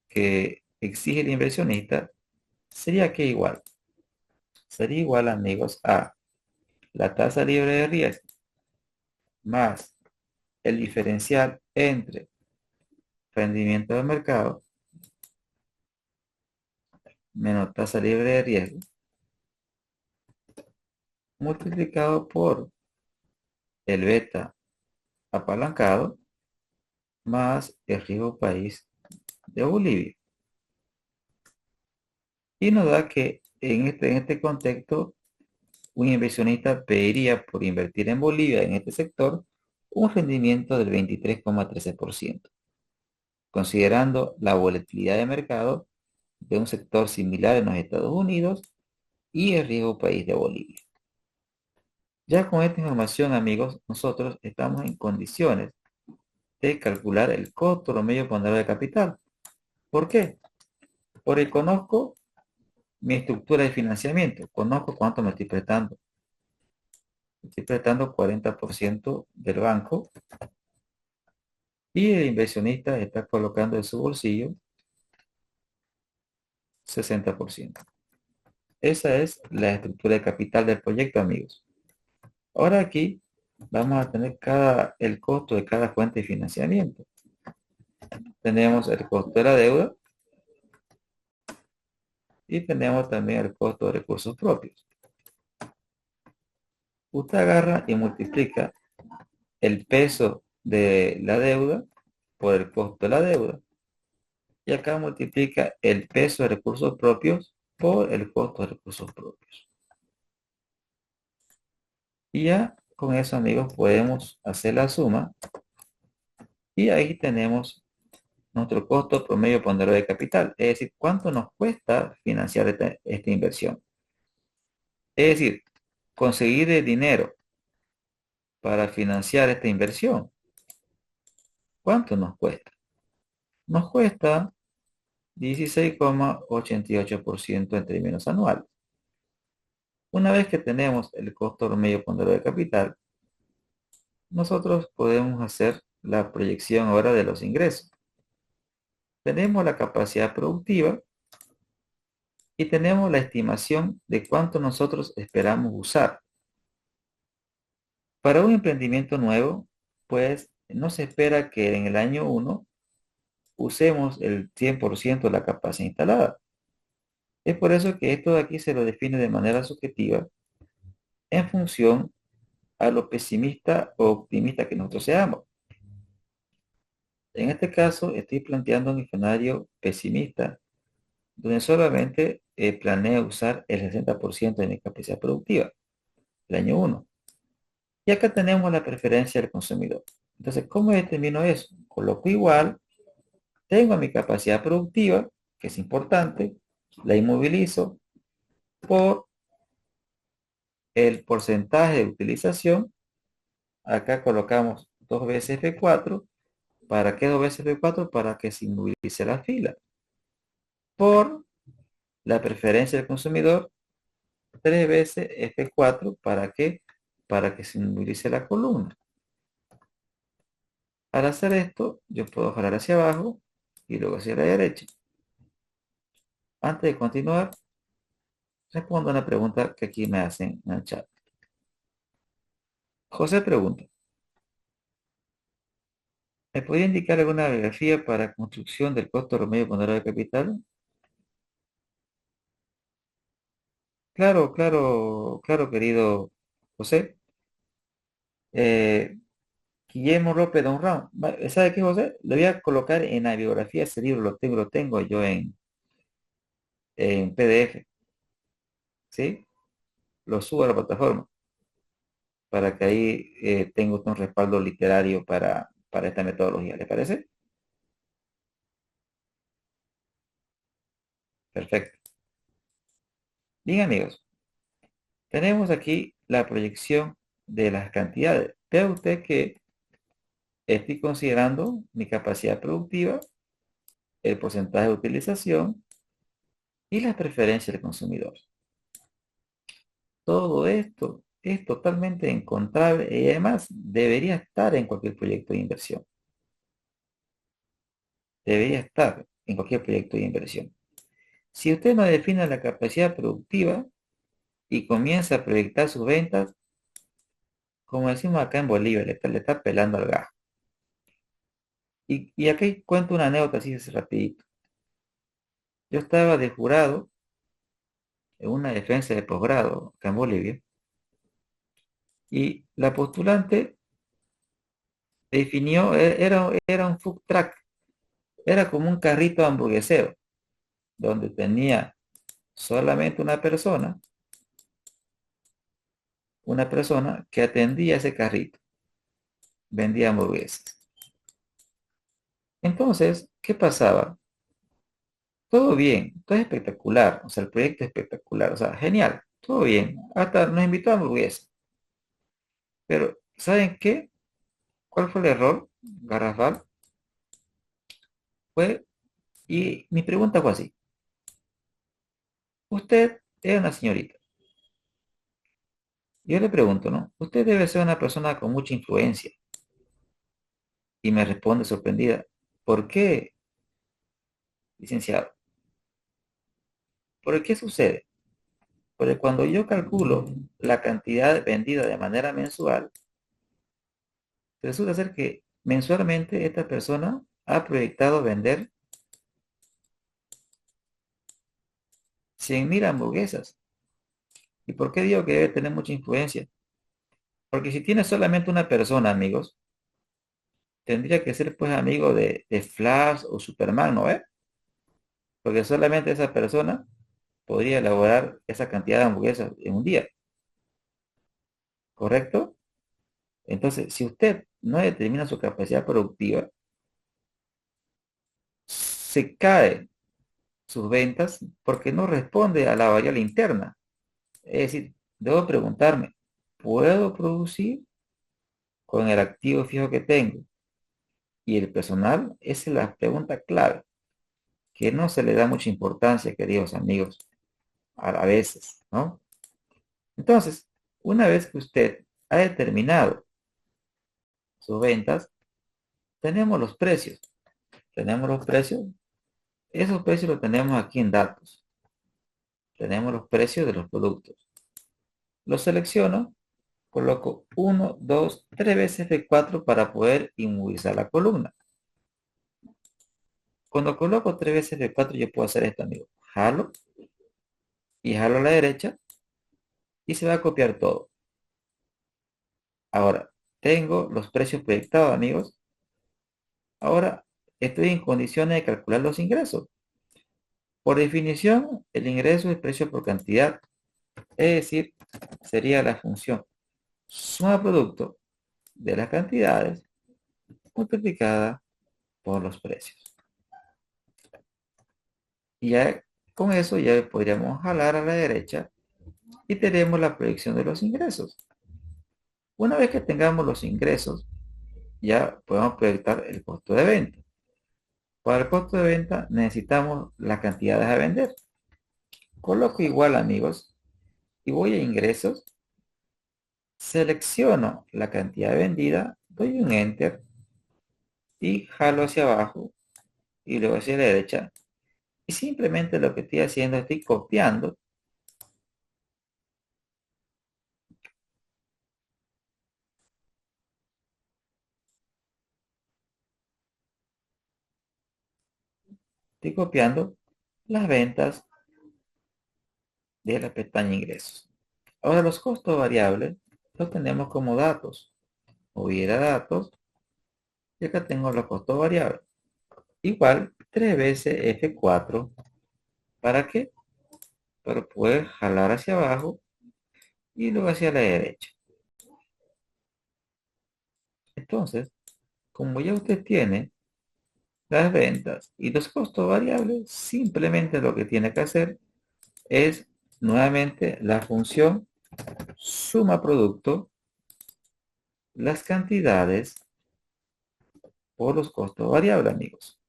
que exige el inversionista sería que igual. Sería igual, amigos, a la tasa libre de riesgo más el diferencial entre rendimiento de mercado menos tasa libre de riesgo multiplicado por el beta apalancado más el riesgo país de Bolivia. Y nos da que en este contexto, un inversionista pediría por invertir en Bolivia en este sector un rendimiento del 23,13%, considerando la volatilidad de mercado de un sector similar en los Estados Unidos y el riesgo país de Bolivia. Ya con esta información, amigos, nosotros estamos en condiciones de calcular el costo promedio ponderado de capital. ¿Por qué? Porque conozco mi estructura de financiamiento, conozco cuánto me estoy prestando. Estoy prestando 40% del banco y el inversionista está colocando en su bolsillo 60%. Esa es la estructura de capital del proyecto, amigos. Ahora aquí vamos a tener el costo de cada fuente de financiamiento. Tenemos el costo de la deuda y tenemos también el costo de recursos propios. Usted agarra y multiplica el peso de la deuda por el costo de la deuda. Y acá multiplica el peso de recursos propios por el costo de recursos propios. Y ya con eso, amigos, podemos hacer la suma. Y ahí tenemos nuestro costo promedio ponderado de capital. Es decir, cuánto nos cuesta financiar esta inversión. Es decir, conseguir el dinero para financiar esta inversión. ¿Cuánto nos cuesta? Nos cuesta 16,88% en términos anuales. Una vez que tenemos el costo promedio ponderado de capital, nosotros podemos hacer la proyección ahora de los ingresos. Tenemos la capacidad productiva y tenemos la estimación de cuánto nosotros esperamos usar. Para un emprendimiento nuevo, pues no se espera que en el año 1 usemos el 100% de la capacidad instalada. Es por eso que esto de aquí se lo define de manera subjetiva en función a lo pesimista o optimista que nosotros seamos. En este caso, estoy planteando un escenario pesimista, donde solamente planeo usar el 60% de mi capacidad productiva, el año 1. Y acá tenemos la preferencia del consumidor. Entonces, ¿cómo determino eso? Coloco igual, tengo mi capacidad productiva, que es importante, la inmovilizo por el porcentaje de utilización. Acá colocamos 2 veces F4. ¿Para qué 2 veces F4? Para que se inmovilice la fila. Por la preferencia del consumidor, 3 veces F4. ¿Para qué? Para que se inmovilice la columna. Al hacer esto, yo puedo jalar hacia abajo y luego hacia la derecha. Antes de continuar, respondo a una pregunta que aquí me hacen en el chat. José pregunta, ¿me podría indicar alguna bibliografía para construcción del costo promedio ponderado de capital? Claro, claro, claro, querido José. Eh, Guillermo López Don Ram. ¿Sabe qué, José? Lo voy a colocar en la bibliografía, ese libro lo tengo yo en PDF, ¿sí? Lo subo a la plataforma para que ahí tenga usted un respaldo literario para esta metodología. ¿Le parece? Perfecto. Bien, amigos, tenemos aquí la proyección de las cantidades. Vea usted que estoy considerando mi capacidad productiva, el porcentaje de utilización y las preferencias del consumidor. Todo esto es totalmente encontrable y además debería estar en cualquier proyecto de inversión. Debería estar en cualquier proyecto de inversión. Si usted no define la capacidad productiva y comienza a proyectar sus ventas, como decimos acá en Bolivia, le está pelando al gajo. Y aquí cuento una anécdota así de rapidito. Yo estaba de jurado en una defensa de posgrado acá en Bolivia Y la postulante definió, era un food truck, era como un carrito hamburguesero, donde tenía solamente una persona que atendía ese carrito, vendía hamburguesas. Entonces, ¿qué pasaba? Todo bien, todo es espectacular, o sea, el proyecto es espectacular, o sea, genial, todo bien, hasta nos invitó a hamburguesas. Pero, ¿saben qué? ¿Cuál fue el error garrafal? Fue, y mi pregunta fue así, usted es una señorita, yo le pregunto, ¿no? Usted debe ser una persona con mucha influencia, y me responde sorprendida, ¿por qué, licenciado? ¿Por qué sucede? Porque cuando yo calculo la cantidad vendida de manera mensual, resulta ser que mensualmente esta persona ha proyectado vender 100.000 hamburguesas. ¿Y por qué digo que debe tener mucha influencia? Porque si tiene solamente una persona, amigos, tendría que ser pues amigo de Flash o Superman, ¿no? Porque solamente esa persona podría elaborar esa cantidad de hamburguesas en un día, ¿correcto? Entonces, si usted no determina su capacidad productiva, se cae sus ventas porque no responde a la variable interna. Es decir, debo preguntarme, ¿puedo producir con el activo fijo que tengo? Y el personal, esa es la pregunta clave, que no se le da mucha importancia, queridos amigos, a veces, ¿no? Entonces, una vez que usted ha determinado sus ventas, tenemos los precios. Tenemos los precios. Esos precios los tenemos aquí en datos. Tenemos los precios de los productos. Los selecciono, coloco uno, 2, 3 veces de 4 para poder inmovilizar la columna. Cuando coloco 3 veces de 4 yo puedo hacer esto, amigo. Jalo y jalo a la derecha y se va a copiar todo. Ahora, tengo los precios proyectados, amigos. Ahora, estoy en condiciones de calcular los ingresos. Por definición, el ingreso es precio por cantidad. Es decir, sería la función suma producto de las cantidades multiplicada por los precios. Y ya con eso ya podríamos jalar a la derecha y tenemos la proyección de los ingresos. Una vez que tengamos los ingresos, ya podemos proyectar el costo de venta. Para el costo de venta necesitamos las cantidades a vender. Coloco igual, amigos, y voy a ingresos, selecciono la cantidad vendida, doy un enter y jalo hacia abajo y luego hacia la derecha. Y simplemente lo que estoy haciendo, estoy copiando las ventas de la pestaña ingresos. Ahora los costos variables los tenemos como datos. Hubiera datos y acá tengo los costos variables. Igual 3 veces F4. ¿Para qué? Para poder jalar hacia abajo y luego hacia la derecha. Entonces, como ya usted tiene las ventas y los costos variables, simplemente lo que tiene que hacer es nuevamente la función suma producto, las cantidades por los costos variables, amigos.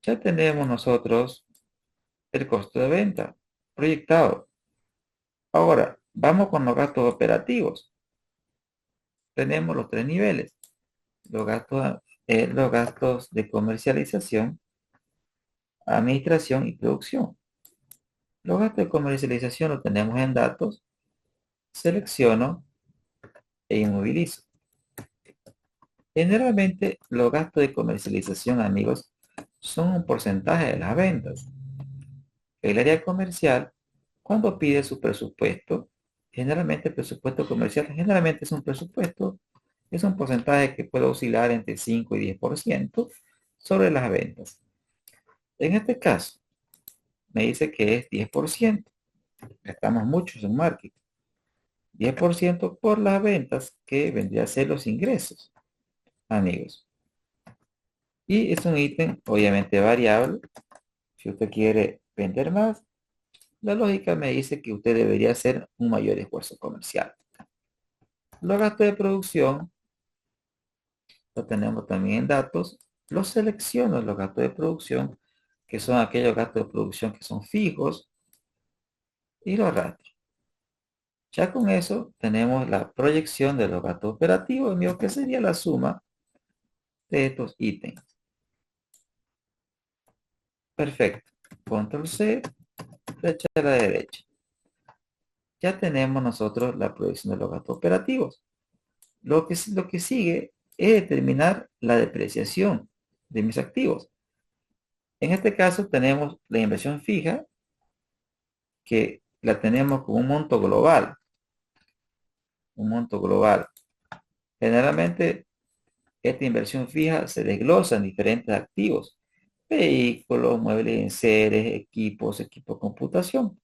Ya tenemos nosotros el costo de venta proyectado. Ahora, vamos con los gastos operativos. Tenemos los tres niveles. Los gastos de comercialización, administración y producción. Los gastos de comercialización los tenemos en datos. Selecciono e inmovilizo. Generalmente, los gastos de comercialización, amigos, son un porcentaje de las ventas. El área comercial, cuando pide su presupuesto, Generalmente el presupuesto comercial, generalmente es un porcentaje que puede oscilar entre 5 y 10% sobre las ventas. En este caso, me dice que es 10%. Gastamos muchos en marketing. 10% por las ventas, que vendría a ser los ingresos, amigos. Y es un ítem obviamente variable. Si usted quiere vender más, la lógica me dice que usted debería hacer un mayor esfuerzo comercial. Los gastos de producción, lo tenemos también en datos. Los selecciono, los gastos de producción, que son aquellos gastos de producción que son fijos, y los rastro. Ya con eso tenemos la proyección de los gastos operativos, mío, que sería la suma de estos ítems. Perfecto. Control C, flecha a la derecha. Ya tenemos nosotros la proyección de los gastos operativos. Lo que sigue es determinar la depreciación de mis activos. En este caso tenemos la inversión fija, que la tenemos como un monto global. Un monto global. Generalmente esta inversión fija se desglosa en diferentes activos: vehículos, muebles en seres, equipos de computación.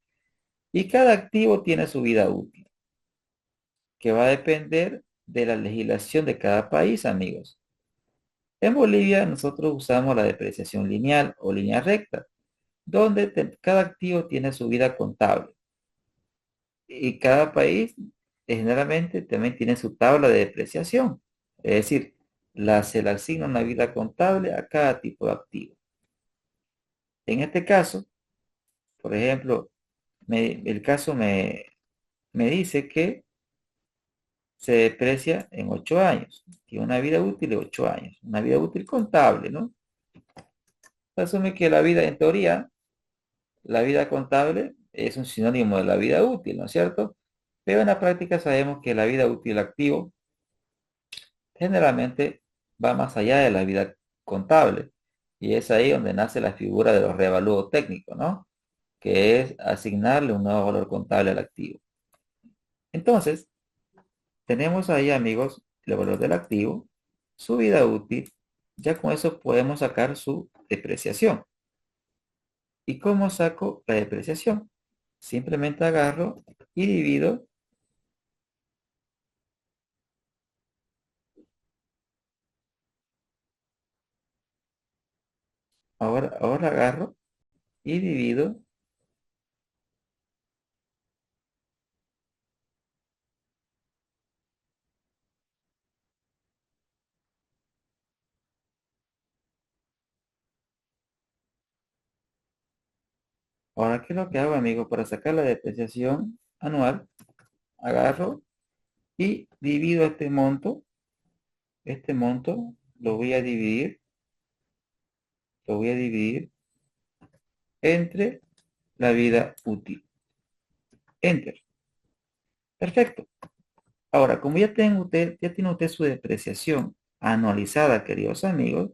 Y cada activo tiene su vida útil, que va a depender de la legislación de cada país, amigos. En Bolivia nosotros usamos la depreciación lineal o línea recta, donde cada activo tiene su vida contable. Y cada país generalmente también tiene su tabla de depreciación. Es decir, se le asigna una vida contable a cada tipo de activo. En este caso, por ejemplo, el caso me dice que se deprecia en 8 años. Tiene una vida útil de 8 años. Una vida útil contable, ¿no? Asume que la vida, en teoría, la vida contable es un sinónimo de la vida útil, ¿no es cierto? Pero en la práctica sabemos que la vida útil activo generalmente va más allá de la vida contable. Y es ahí donde nace la figura de los revalúos técnicos, ¿no? Que es asignarle un nuevo valor contable al activo. Entonces, tenemos ahí, amigos, el valor del activo, su vida útil. Ya con eso podemos sacar su depreciación. ¿Y cómo saco la depreciación? Simplemente agarro y divido. Ahora agarro y divido. Ahora, ¿qué es lo que hago, amigos? Para sacar la depreciación anual, agarro y divido este monto. Este monto lo voy a dividir entre la vida útil. Enter. Perfecto. Ahora, como ya tiene usted su depreciación anualizada, queridos amigos,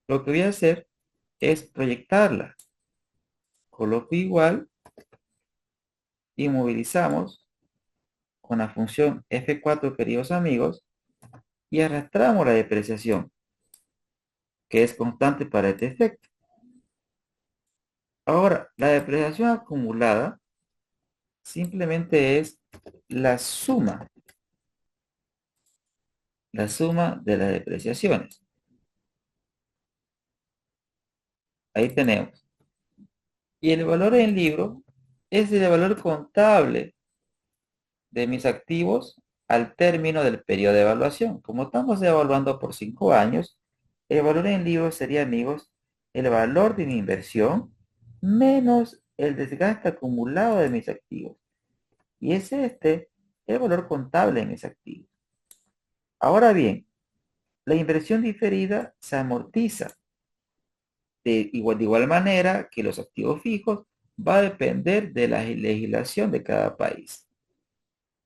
lo que voy a hacer es proyectarla. Coloco igual y movilizamos con la función F4, queridos amigos, y arrastramos la depreciación, que es constante para este efecto. Ahora, la depreciación acumulada simplemente es la suma de las depreciaciones. Ahí tenemos. Y el valor en libro es el valor contable de mis activos al término del periodo de evaluación. Como estamos evaluando por 5 años, el valor en libro sería, amigos, el valor de mi inversión menos el desgaste acumulado de mis activos. Y es el valor contable en mis activos. Ahora bien, la inversión diferida se amortiza de igual manera que los activos fijos. Va a depender de la legislación de cada país.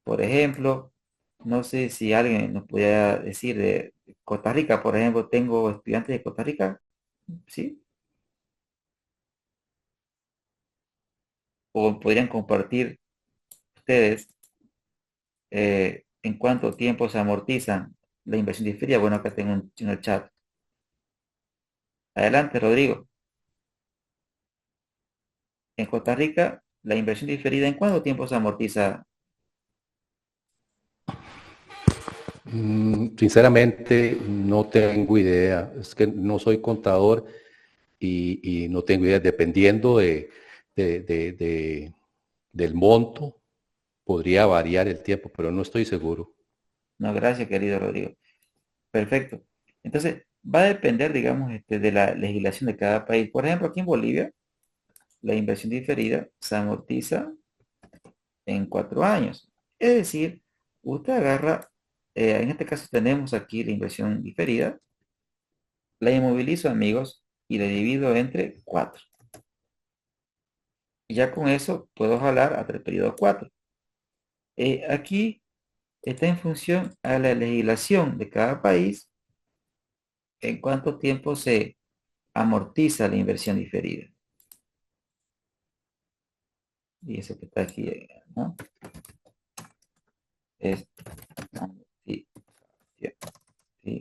Por ejemplo, no sé si alguien nos pudiera decir de Costa Rica. Por ejemplo, tengo estudiantes de Costa Rica, ¿sí? O podrían compartir ustedes en cuánto tiempo se amortizan la inversión diferida. Bueno, acá tengo en el chat. Adelante, Rodrigo. En Costa Rica, la inversión diferida, ¿en cuánto tiempo se amortiza? Sinceramente, no tengo idea. Es que no soy contador y no tengo idea. Dependiendo del monto, podría variar el tiempo, pero no estoy seguro. No, gracias, querido Rodrigo. Perfecto. Entonces, va a depender, digamos, de la legislación de cada país. Por ejemplo, aquí en Bolivia, la inversión diferida se amortiza en 4 años. Es decir, usted agarra, en este caso tenemos aquí la inversión diferida, la inmovilizo, amigos, y la divido entre 4. Y ya con eso puedo jalar hasta el periodo 4. Aquí está en función a la legislación de cada país en cuánto tiempo se amortiza la inversión diferida. Y eso que está aquí, ¿no? Es, sí, sí, sí.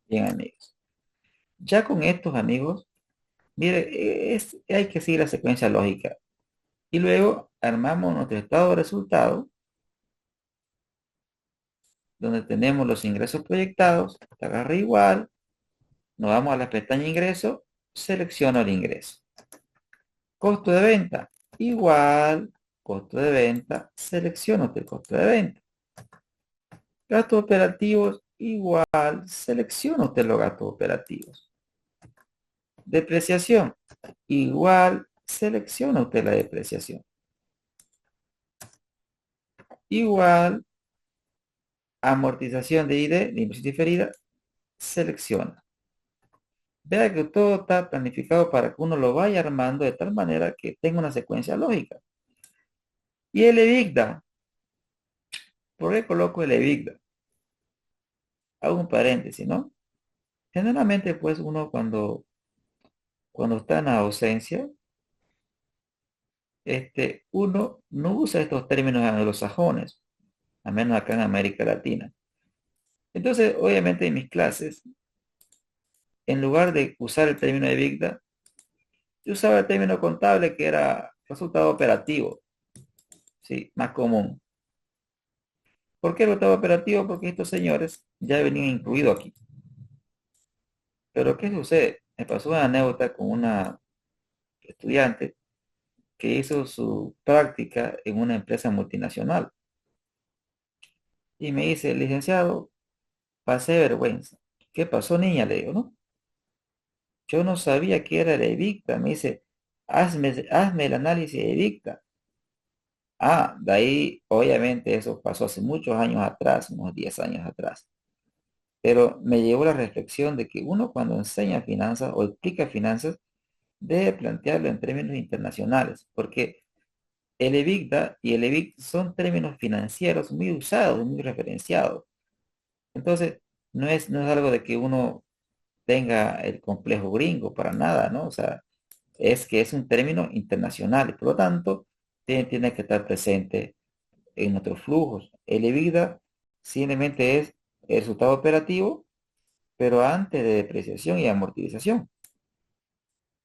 Bien, amigos. Ya con estos, amigos, mire, hay que seguir la secuencia lógica. Y luego armamos nuestro estado de resultado, donde tenemos los ingresos proyectados, agarra igual, nos vamos a la pestaña ingreso, selecciono el ingreso. Costo de venta, igual, costo de venta, selecciono el costo de venta. Gastos operativos, igual, selecciono usted los gastos operativos. Depreciación, igual, selecciona usted la depreciación. Igual, amortización de ID, de inversión diferida, selecciona. Vea que todo está planificado para que uno lo vaya armando de tal manera que tenga una secuencia lógica. Y el EBITDA, ¿por qué coloco el EBITDA? Hago un paréntesis, ¿no? Generalmente, pues, uno cuando está en ausencia, uno no usa estos términos anglosajones, al menos acá en América Latina. Entonces, obviamente, en mis clases, en lugar de usar el término de EBITDA, yo usaba el término contable que era resultado operativo, ¿sí? Más común. ¿Por qué resultado operativo? Porque estos señores ya venían incluidos aquí. Pero ¿qué sucede? Me pasó una anécdota con una estudiante que hizo su práctica en una empresa multinacional. Y me dice, licenciado, pasé vergüenza. ¿Qué pasó, niña? Le digo, ¿no? Yo no sabía que era el EBITDA. Me dice, hazme el análisis de EBITDA. Ah, de ahí, obviamente, eso pasó hace muchos años atrás, unos 10 años atrás. Pero me llevó la reflexión de que uno cuando enseña finanzas o explica finanzas, debe plantearlo en términos internacionales, porque el EBITDA y el EBIT son términos financieros muy usados, muy referenciados. Entonces, no es algo de que uno tenga el complejo gringo, para nada, ¿no? O sea, es que es un término internacional y por lo tanto tiene que estar presente en nuestros flujos. El EBITDA simplemente es el resultado operativo, pero antes de depreciación y amortización.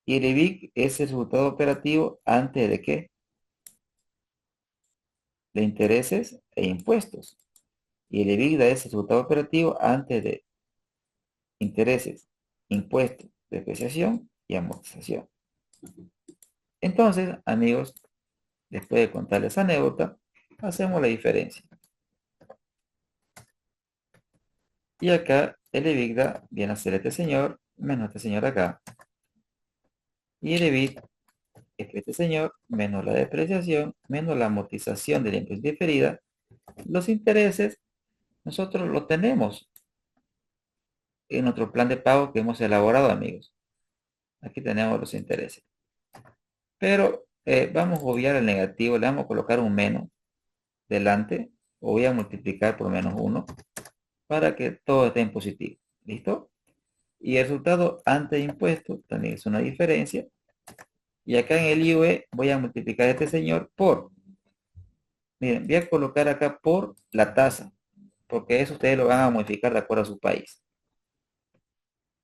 Y el EBIT es el resultado operativo antes de qué? De intereses e impuestos. Y el EBITDA es el resultado operativo antes de intereses, impuestos, depreciación y amortización. Entonces, amigos, después de contarles esa anécdota, hacemos la diferencia. Y acá el EBITDA viene a ser este señor menos este señor acá. Y el EBIT es este señor menos la depreciación menos la amortización de la impresión diferida. Los intereses nosotros lo tenemos en nuestro plan de pago que hemos elaborado, amigos. Aquí tenemos los intereses. Pero vamos a obviar el negativo, le vamos a colocar un menos delante, o voy a multiplicar por -1 para que todo esté en positivo. ¿Listo? Y el resultado antes de impuestos también es una diferencia. Y acá en el IUE voy a multiplicar a este señor por Miren, voy a colocar acá por la tasa, porque eso ustedes lo van a modificar de acuerdo a su país.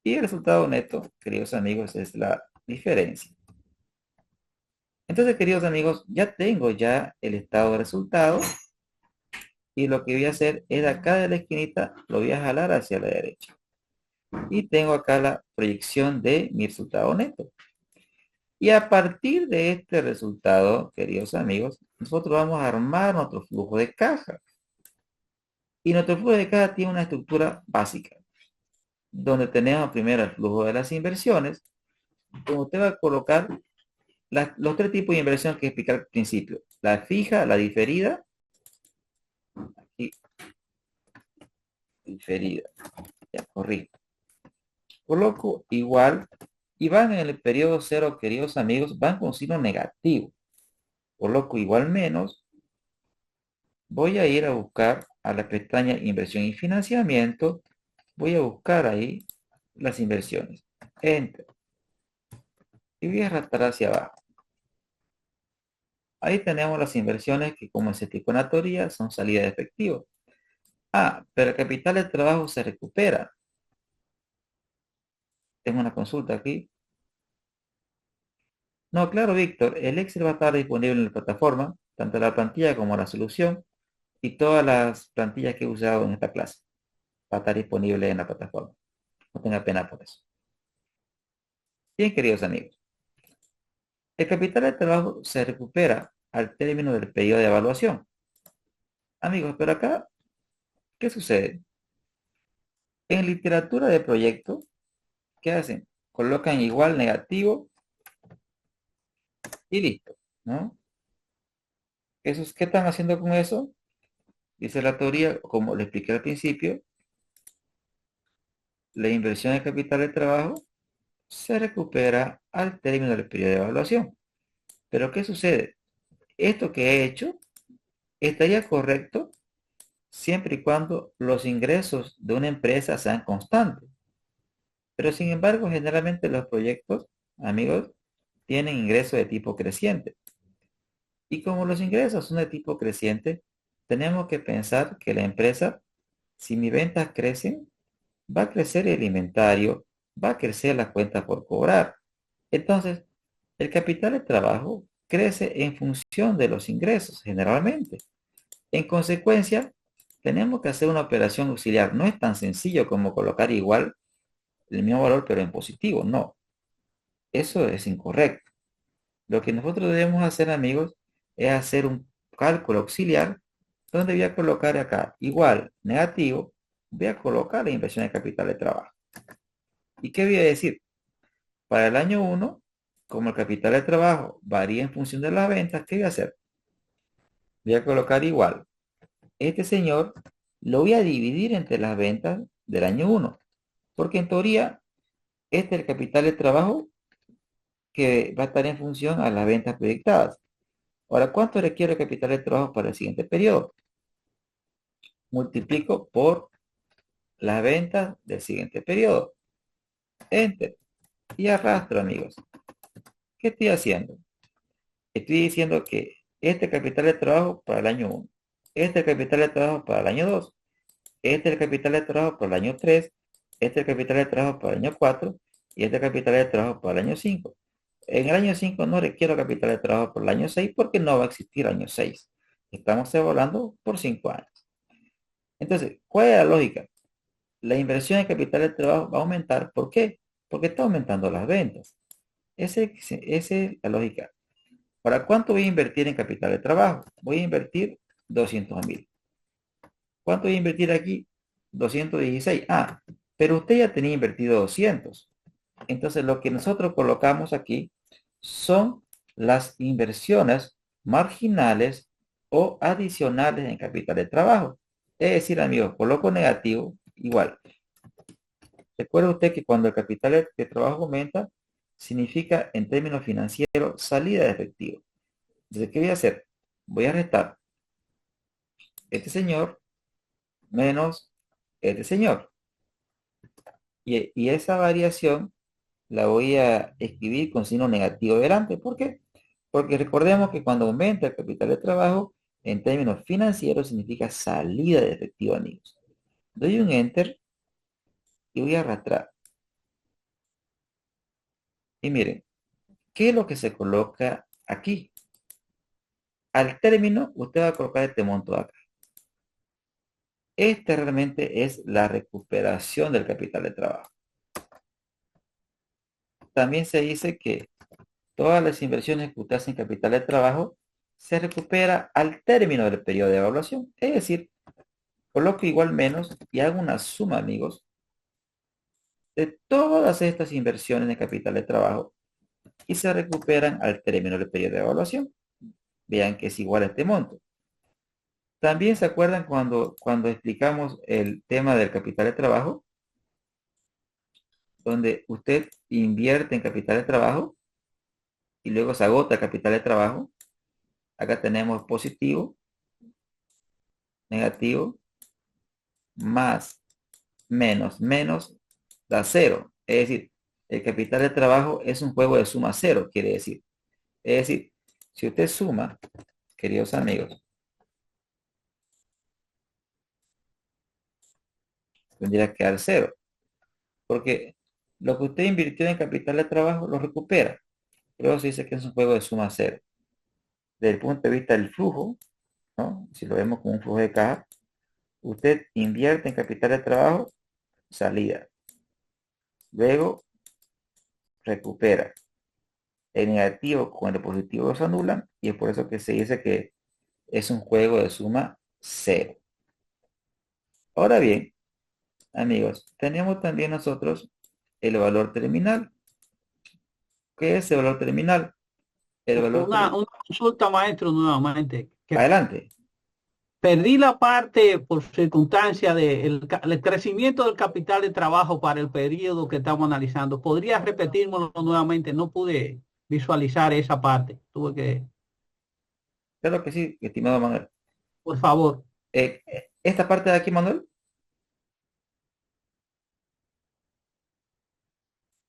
Y el resultado neto, queridos amigos, es la diferencia. Entonces, queridos amigos, ya tengo ya el estado de resultados y lo que voy a hacer es de acá de la esquinita, lo voy a jalar hacia la derecha. Y tengo acá la proyección de mi resultado neto. Y a partir de este resultado, queridos amigos, nosotros vamos a armar nuestro flujo de caja. Y nuestro flujo de caja tiene una estructura básica, donde tenemos primero el flujo de las inversiones, donde usted va a colocar los tres tipos de inversión que expliqué al principio. La fija, la diferida y diferida. Ya, corrijo. Coloco igual y van en el periodo cero, queridos amigos, van con signo negativo. Coloco igual menos. Voy a ir a buscar a la pestaña inversión y financiamiento. Voy a buscar ahí las inversiones. Enter. Y voy a arrastrar hacia abajo. Ahí tenemos las inversiones que, como se explicó en la teoría, son salida de efectivo. Ah, pero el capital de trabajo se recupera. Tengo una consulta aquí. No, claro, Víctor, el Excel va a estar disponible en la plataforma, tanto la plantilla como la solución y todas las plantillas que he usado en esta clase. Va a estar disponible en la plataforma. No tenga pena por eso. Bien, queridos amigos. El capital de trabajo se recupera al término del periodo de evaluación. Amigos, pero acá, ¿qué sucede? En literatura de proyecto, ¿qué hacen? Colocan igual negativo y listo, ¿no? ¿Qué están haciendo con eso? Dice la teoría, como le expliqué al principio, la inversión de capital de trabajo se recupera al término del periodo de evaluación. Pero ¿qué sucede? Esto que he hecho estaría correcto siempre y cuando los ingresos de una empresa sean constantes. Pero sin embargo, generalmente los proyectos, amigos, tienen ingresos de tipo creciente. Y como los ingresos son de tipo creciente, tenemos que pensar que la empresa, si mis ventas crecen, va a crecer el inventario, va a crecer la cuenta por cobrar. Entonces, el capital de trabajo crece en función de los ingresos, generalmente. En consecuencia, tenemos que hacer una operación auxiliar. No es tan sencillo como colocar igual el mismo valor, pero en positivo. No, eso es incorrecto. Lo que nosotros debemos hacer, amigos, es hacer un cálculo auxiliar donde voy a colocar acá igual negativo, voy a colocar la inversión de capital de trabajo. ¿Y qué voy a decir? Para el año 1, como el capital de trabajo varía en función de las ventas, ¿qué voy a hacer? Voy a colocar igual. Este señor lo voy a dividir entre las ventas del año 1, porque en teoría este es el capital de trabajo que va a estar en función a las ventas proyectadas. Ahora, ¿cuánto requiere el capital de trabajo para el siguiente periodo? Multiplico por las ventas del siguiente periodo. Enter. Y arrastro, amigos. ¿Qué estoy haciendo? Estoy diciendo que este capital de trabajo para el año 1, este capital de trabajo para el año 2, este es el capital de trabajo para el año 3, este es el capital de trabajo para el año 4 y este capital de trabajo para el año 5. En el año 5 no requiero capital de trabajo por el año 6 porque no va a existir año 6. Estamos evaluando por 5 años. Entonces, ¿cuál es la lógica? La inversión en capital de trabajo va a aumentar. ¿Por qué? Porque está aumentando las ventas. Esa es la lógica. ¿Para cuánto voy a invertir en capital de trabajo? Voy a invertir 200.000. ¿Cuánto voy a invertir aquí? 216. Ah, pero usted ya tenía invertido 200. Entonces lo que nosotros colocamos aquí son las inversiones marginales o adicionales en capital de trabajo. Es decir, amigos, coloco negativo igual. Recuerda usted que cuando el capital de trabajo aumenta, significa en términos financieros salida de efectivo. Entonces, ¿qué voy a hacer? Voy a restar este señor menos este señor. Y esa variación la voy a escribir con signo negativo delante. ¿Por qué? Porque recordemos que cuando aumenta el capital de trabajo, en términos financieros significa salida de efectivo, amigos. Doy un enter y voy a arrastrar. Y miren, ¿qué es lo que se coloca aquí? Al término, usted va a colocar este monto de acá. Este realmente es la recuperación del capital de trabajo. También se dice que todas las inversiones que usted hace en capital de trabajo se recupera al término del periodo de evaluación. Es decir, coloco igual menos y hago una suma, amigos, de todas estas inversiones en capital de trabajo y se recuperan al término del periodo de evaluación. Vean que es igual a este monto. También se acuerdan cuando explicamos el tema del capital de trabajo, donde usted invierte en capital de trabajo y luego se agota el capital de trabajo. Acá tenemos positivo, negativo, más, menos, da cero. Es decir, el capital de trabajo es un juego de suma cero, quiere decir. Es decir, si usted suma, queridos amigos, tendría que dar cero, porque lo que usted invirtió en capital de trabajo lo recupera. Luego se dice que es un juego de suma cero. Desde el punto de vista del flujo, ¿no? Si lo vemos como un flujo de caja, usted invierte en capital de trabajo, salida. Luego recupera. El negativo con el positivo se anulan y es por eso que se dice que es un juego de suma cero. Ahora bien, amigos, tenemos también nosotros el valor terminal. ¿Qué es el valor terminal? El valor Una consulta, maestro, nuevamente, que Adelante. perdí la parte por circunstancia del crecimiento del capital de trabajo para el periodo que estamos analizando. ¿Podría repetírmelo nuevamente? No pude visualizar esa parte. Tuve que, Claro que sí, estimado Manuel. por favor. Esta parte de aquí, Manuel,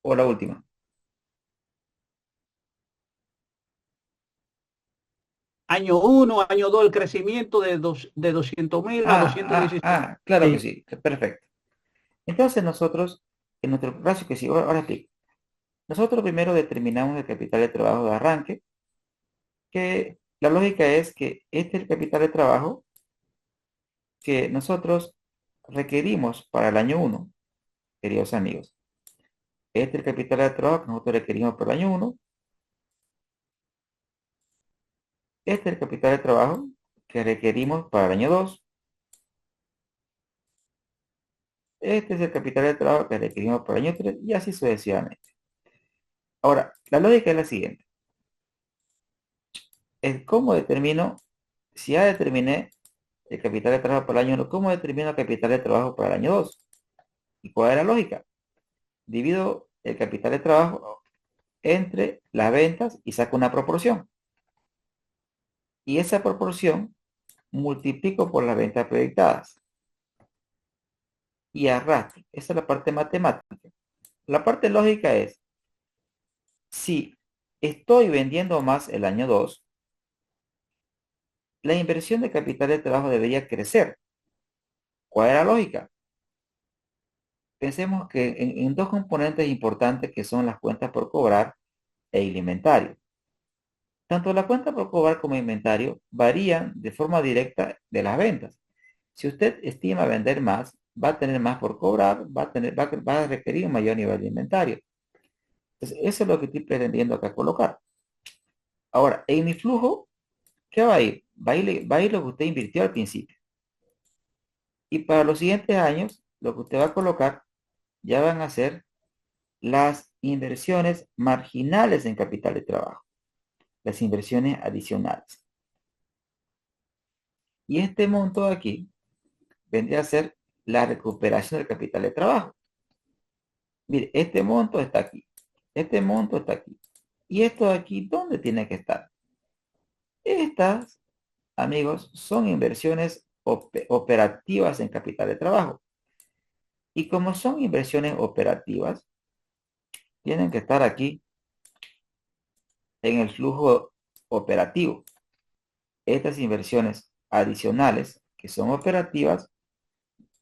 o la última. Año uno, año 2, el crecimiento de 200.000 a 216. Claro que Sí. sí, perfecto. Entonces nosotros, en nuestro caso que sí, ahora explico. Nosotros primero determinamos el capital de trabajo de arranque, que la lógica es que este es el capital de trabajo que nosotros requerimos para el año uno, queridos amigos. Este es el capital de trabajo que nosotros requerimos para el año uno. Este es el capital de trabajo que requerimos para el año 2. Este es el capital de trabajo que requerimos para el año 3 y así sucesivamente. Ahora, la lógica es la siguiente. ¿Cómo determino, si ya determiné el capital de trabajo para el año 1, cómo determino el capital de trabajo para el año 2? ¿Y cuál es la lógica? Divido el capital de trabajo entre las ventas y saco una proporción. Y esa proporción multiplico por las ventas proyectadas. Y arrastro. Esa es la parte matemática. La parte lógica es, si estoy vendiendo más el año 2, la inversión de capital de trabajo debería crecer. ¿Cuál es la lógica? Pensemos que en dos componentes importantes que son las cuentas por cobrar e el inventario. Tanto la cuenta por cobrar como el inventario varían de forma directa de las ventas. Si usted estima vender más, va a tener más por cobrar, va a requerir un mayor nivel de inventario. Entonces, eso es lo que estoy pretendiendo acá colocar. Ahora, en mi flujo, ¿qué va a ir? Va a ir lo que usted invirtió al principio. Y para los siguientes años, lo que usted va a colocar ya van a ser las inversiones marginales en capital de trabajo, las inversiones adicionales. Y este monto de aquí vendría a ser la recuperación del capital de trabajo. Mire, este monto está aquí, este monto está aquí. ¿Y esto de aquí dónde tiene que estar? Estas, amigos, son inversiones operativas en capital de trabajo. Y como son inversiones operativas, tienen que estar aquí en el flujo operativo. Estas inversiones adicionales que son operativas,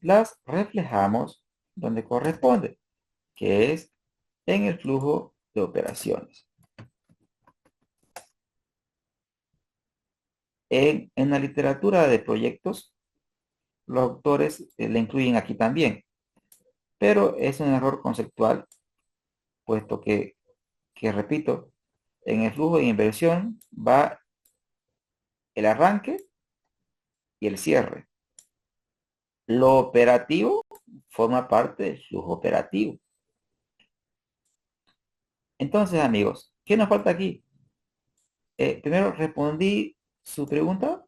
las reflejamos donde corresponde, que es en el flujo de operaciones. En la literatura de proyectos, los autores la incluyen aquí también, pero es un error conceptual, puesto que repito, en el flujo de inversión va el arranque y el cierre. Lo operativo forma parte del flujo operativo. Entonces, amigos, ¿qué nos falta aquí? Primero respondí su pregunta.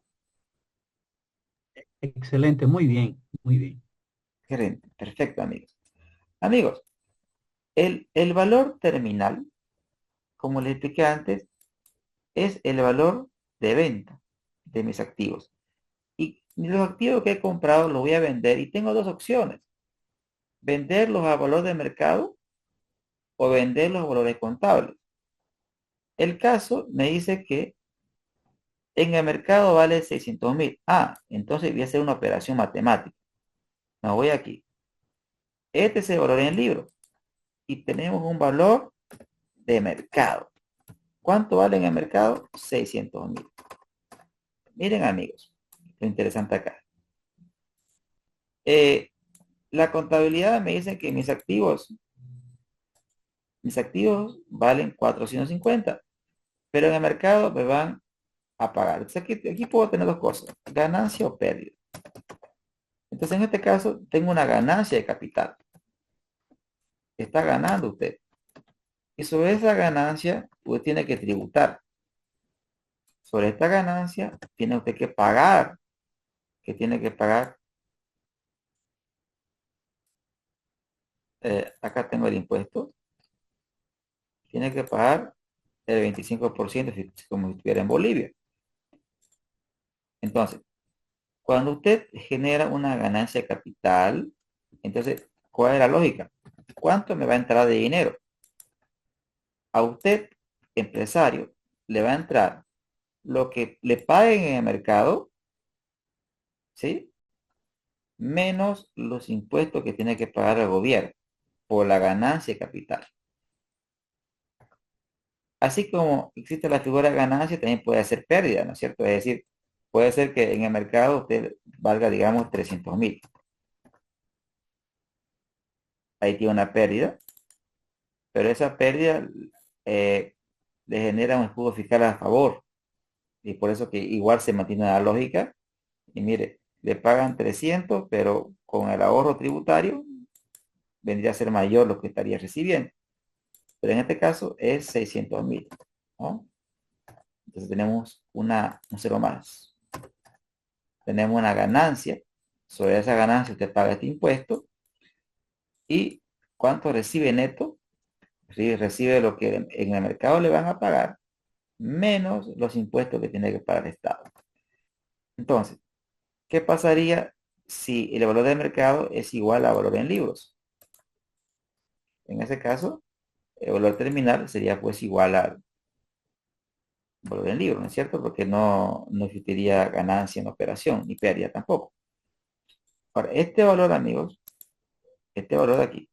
Excelente, muy bien, muy bien. Excelente, perfecto, amigos. Amigos, el valor terminal, como les expliqué antes, es el valor de venta de mis activos. Y los activos que he comprado los voy a vender y tengo dos opciones. Venderlos a valor de mercado o venderlos a valores contables. El caso me dice que en el mercado vale 600.000. Entonces voy a hacer una operación matemática. Me voy aquí. Este es el valor en libro. Y tenemos un valor de mercado. ¿Cuánto vale en el mercado? 600.000. Miren, amigos, lo interesante acá. La contabilidad me dice que mis activos valen 450, pero en el mercado me van a pagar. Entonces aquí puedo tener dos cosas, ganancia o pérdida. Entonces en este caso tengo una ganancia de capital. Está ganando usted. Y sobre esa ganancia usted tiene que tributar. Sobre esta ganancia tiene usted que pagar. ¿Qué tiene que pagar? Acá tengo el impuesto. Tiene que pagar el 25% como si estuviera en Bolivia. Entonces, cuando usted genera una ganancia de capital, entonces, ¿cuál es la lógica? ¿Cuánto me va a entrar de dinero? A usted, empresario, le va a entrar lo que le paguen en el mercado, ¿sí? Menos los impuestos que tiene que pagar el gobierno por la ganancia de capital. Así como existe la figura de ganancia, también puede ser pérdida, ¿no es cierto? Es decir, puede ser que en el mercado usted valga, digamos, 300.000. Ahí tiene una pérdida, pero esa pérdida eh, le genera un escudo fiscal a favor. Y por eso que igual se mantiene la lógica. Y mire, le pagan 300, pero con el ahorro tributario vendría a ser mayor lo que estaría recibiendo. Pero en este caso es 600.000, ¿no? Entonces tenemos un cero más. Tenemos una ganancia. Sobre esa ganancia usted paga este impuesto. ¿Y cuánto recibe neto? Recibe lo que en el mercado le van a pagar, menos los impuestos que tiene que pagar el Estado. Entonces, ¿qué pasaría si el valor de mercado es igual al valor en libros? En ese caso, el valor terminal sería pues igual al valor en libros, ¿no es cierto? Porque no existiría ganancia en operación, ni pérdida tampoco. Ahora, este valor, amigos, este valor de aquí,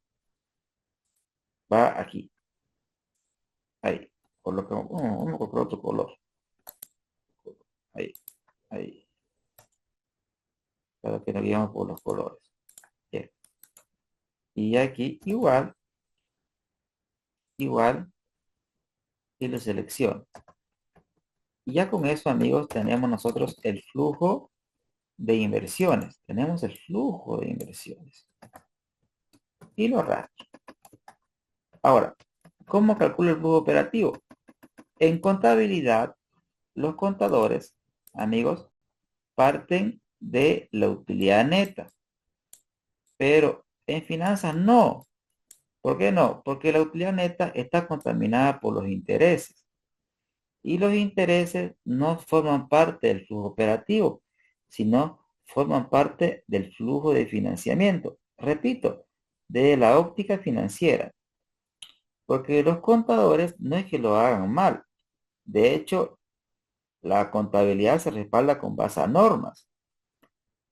va aquí. Ahí. Vamos a colocar otro color. Ahí, ahí. Para que nos guiamos por los colores. Bien. Y aquí igual, y lo selecciono. Y ya con eso, amigos, tenemos nosotros el flujo de inversiones. Tenemos el flujo de inversiones. Y lo arrastro. Ahora, ¿cómo calculo el flujo operativo? En contabilidad, los contadores, amigos, parten de la utilidad neta. Pero en finanzas no. ¿Por qué no? Porque la utilidad neta está contaminada por los intereses. Y los intereses no forman parte del flujo operativo, sino forman parte del flujo de financiamiento. Repito, de la óptica financiera. Porque los contadores no es que lo hagan mal. De hecho, La contabilidad se respalda con base a normas.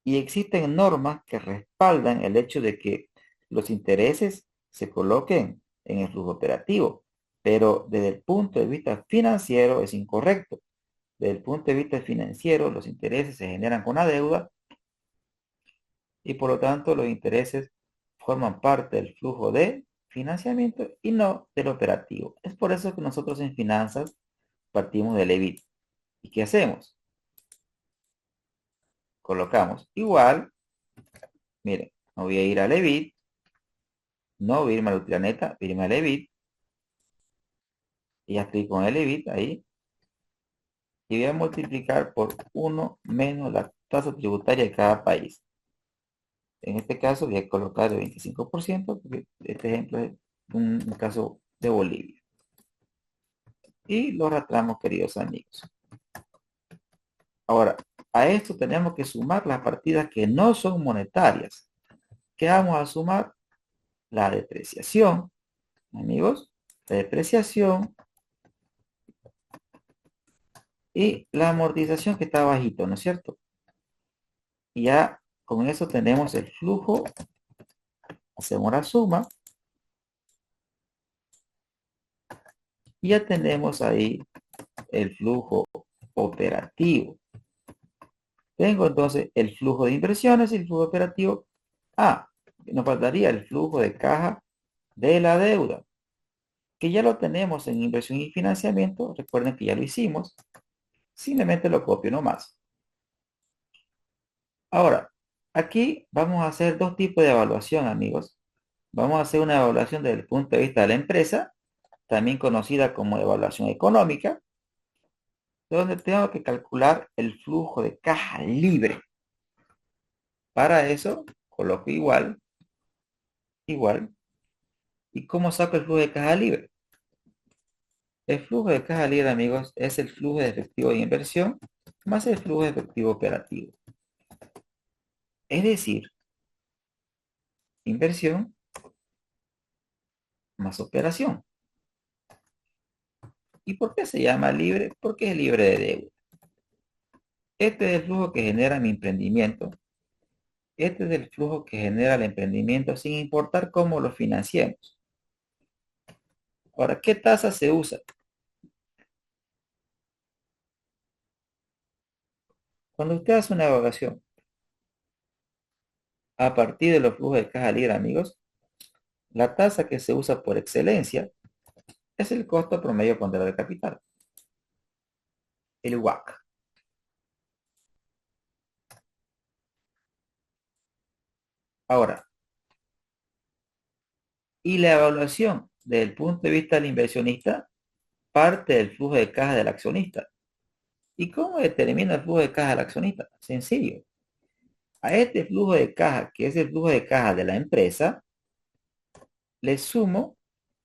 Y existen normas que respaldan el hecho de que los intereses se coloquen en el flujo operativo. Pero desde el punto de vista financiero es incorrecto. Desde el punto de vista financiero, los intereses se generan con la deuda y por lo tanto los intereses forman parte del flujo de financiamiento y no del operativo. Es por eso que nosotros en finanzas partimos del EBIT. ¿Y qué hacemos? Colocamos igual, miren, me voy a ir al EBIT, no voy a irme a la Ultraneta, voy a irme al EBIT, y ya estoy con el EBIT ahí, y voy a multiplicar por 1 menos la tasa tributaria de cada país. En este caso voy a colocar el 25%, porque este ejemplo es un caso de Bolivia. Y lo arrastramos, queridos amigos. Ahora, a esto tenemos que sumar las partidas que no son monetarias. ¿Qué vamos a sumar? La depreciación, amigos, la depreciación y la amortización que está bajito, ¿no es cierto? Y ya con eso tenemos el flujo, hacemos la suma y ya tenemos ahí el flujo operativo. Tengo entonces el flujo de inversiones y el flujo operativo. Nos faltaría el flujo de caja de la deuda, que ya lo tenemos en inversión y financiamiento. Recuerden que ya lo hicimos. Simplemente lo copio nomás. Ahora, aquí vamos a hacer dos tipos de evaluación, amigos. Vamos a hacer una evaluación desde el punto de vista de la empresa, también conocida como evaluación económica, donde tengo que calcular el flujo de caja libre. Para eso, coloco igual. ¿Y cómo saco el flujo de caja libre? El flujo de caja libre, amigos, es el flujo de efectivo de inversión más el flujo de efectivo operativo. Es decir, inversión más operación. ¿Y por qué se llama libre? Porque es libre de deuda. Este es el flujo que genera mi emprendimiento. Este es el flujo que genera el emprendimiento sin importar cómo lo financiemos. Ahora, ¿qué tasa se usa? Cuando usted hace una evaluación a partir de los flujos de caja libre, amigos, la tasa que se usa por excelencia es el costo promedio ponderado de capital, el WACC. Ahora, y la evaluación desde el punto de vista del inversionista parte del flujo de caja del accionista. ¿Y cómo determina el flujo de caja del accionista? Sencillo. A este flujo de caja, que es el flujo de caja de la empresa, le sumo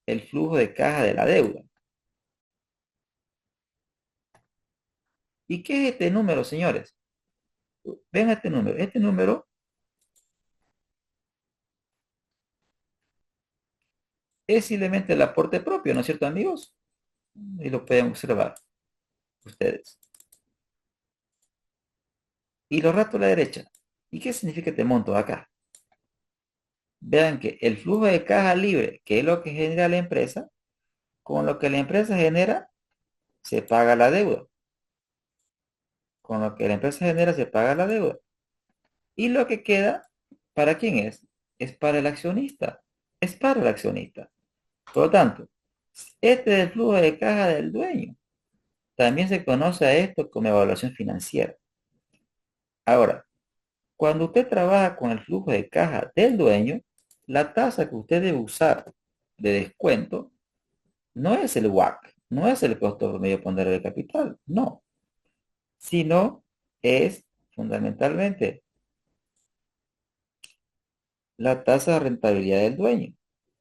el flujo de caja de la deuda. ¿Y qué es este número, señores? Ven este número. Este número es simplemente el aporte propio, ¿no es cierto, amigos? Y lo pueden observar ustedes. Y lo rato a la derecha. ¿Y qué significa este monto de acá? Vean que el flujo de caja libre, que es lo que genera la empresa, con lo que la empresa genera, se paga la deuda. Con lo que la empresa genera, se paga la deuda. Y lo que queda, ¿para quién es? Es para el accionista. Es para el accionista. Por lo tanto, este es el flujo de caja del dueño. También se conoce a esto como evaluación financiera. Ahora, cuando usted trabaja con el flujo de caja del dueño, la tasa que usted debe usar de descuento no es el WACC, no es el costo promedio ponderado de capital, no, sino es fundamentalmente la tasa de rentabilidad del dueño,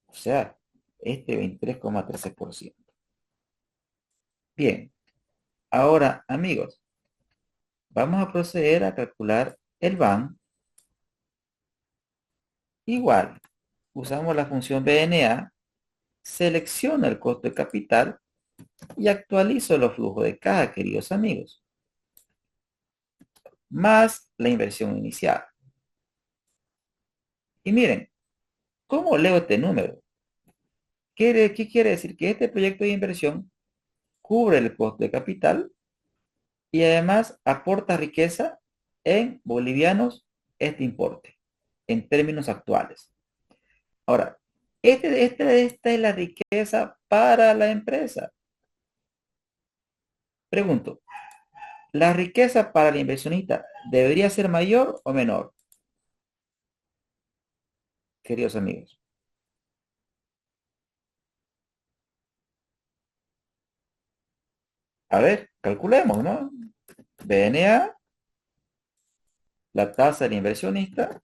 o sea, este 23,13%. Bien, ahora amigos, vamos a proceder a calcular el BAN. Igual, usamos la función BNA, selecciono el costo de capital y actualizo los flujos de caja, queridos amigos. más la inversión inicial. Y miren, ¿cómo leo este número? ¿Qué quiere decir? Que este proyecto de inversión cubre el costo de capital y además aporta riqueza en bolivianos este importe, en términos actuales. Ahora, esta es la riqueza para la empresa. Pregunto, ¿la riqueza para el inversionista debería ser mayor o menor, queridos amigos? A ver, calculemos, ¿no? BNA, la tasa del inversionista,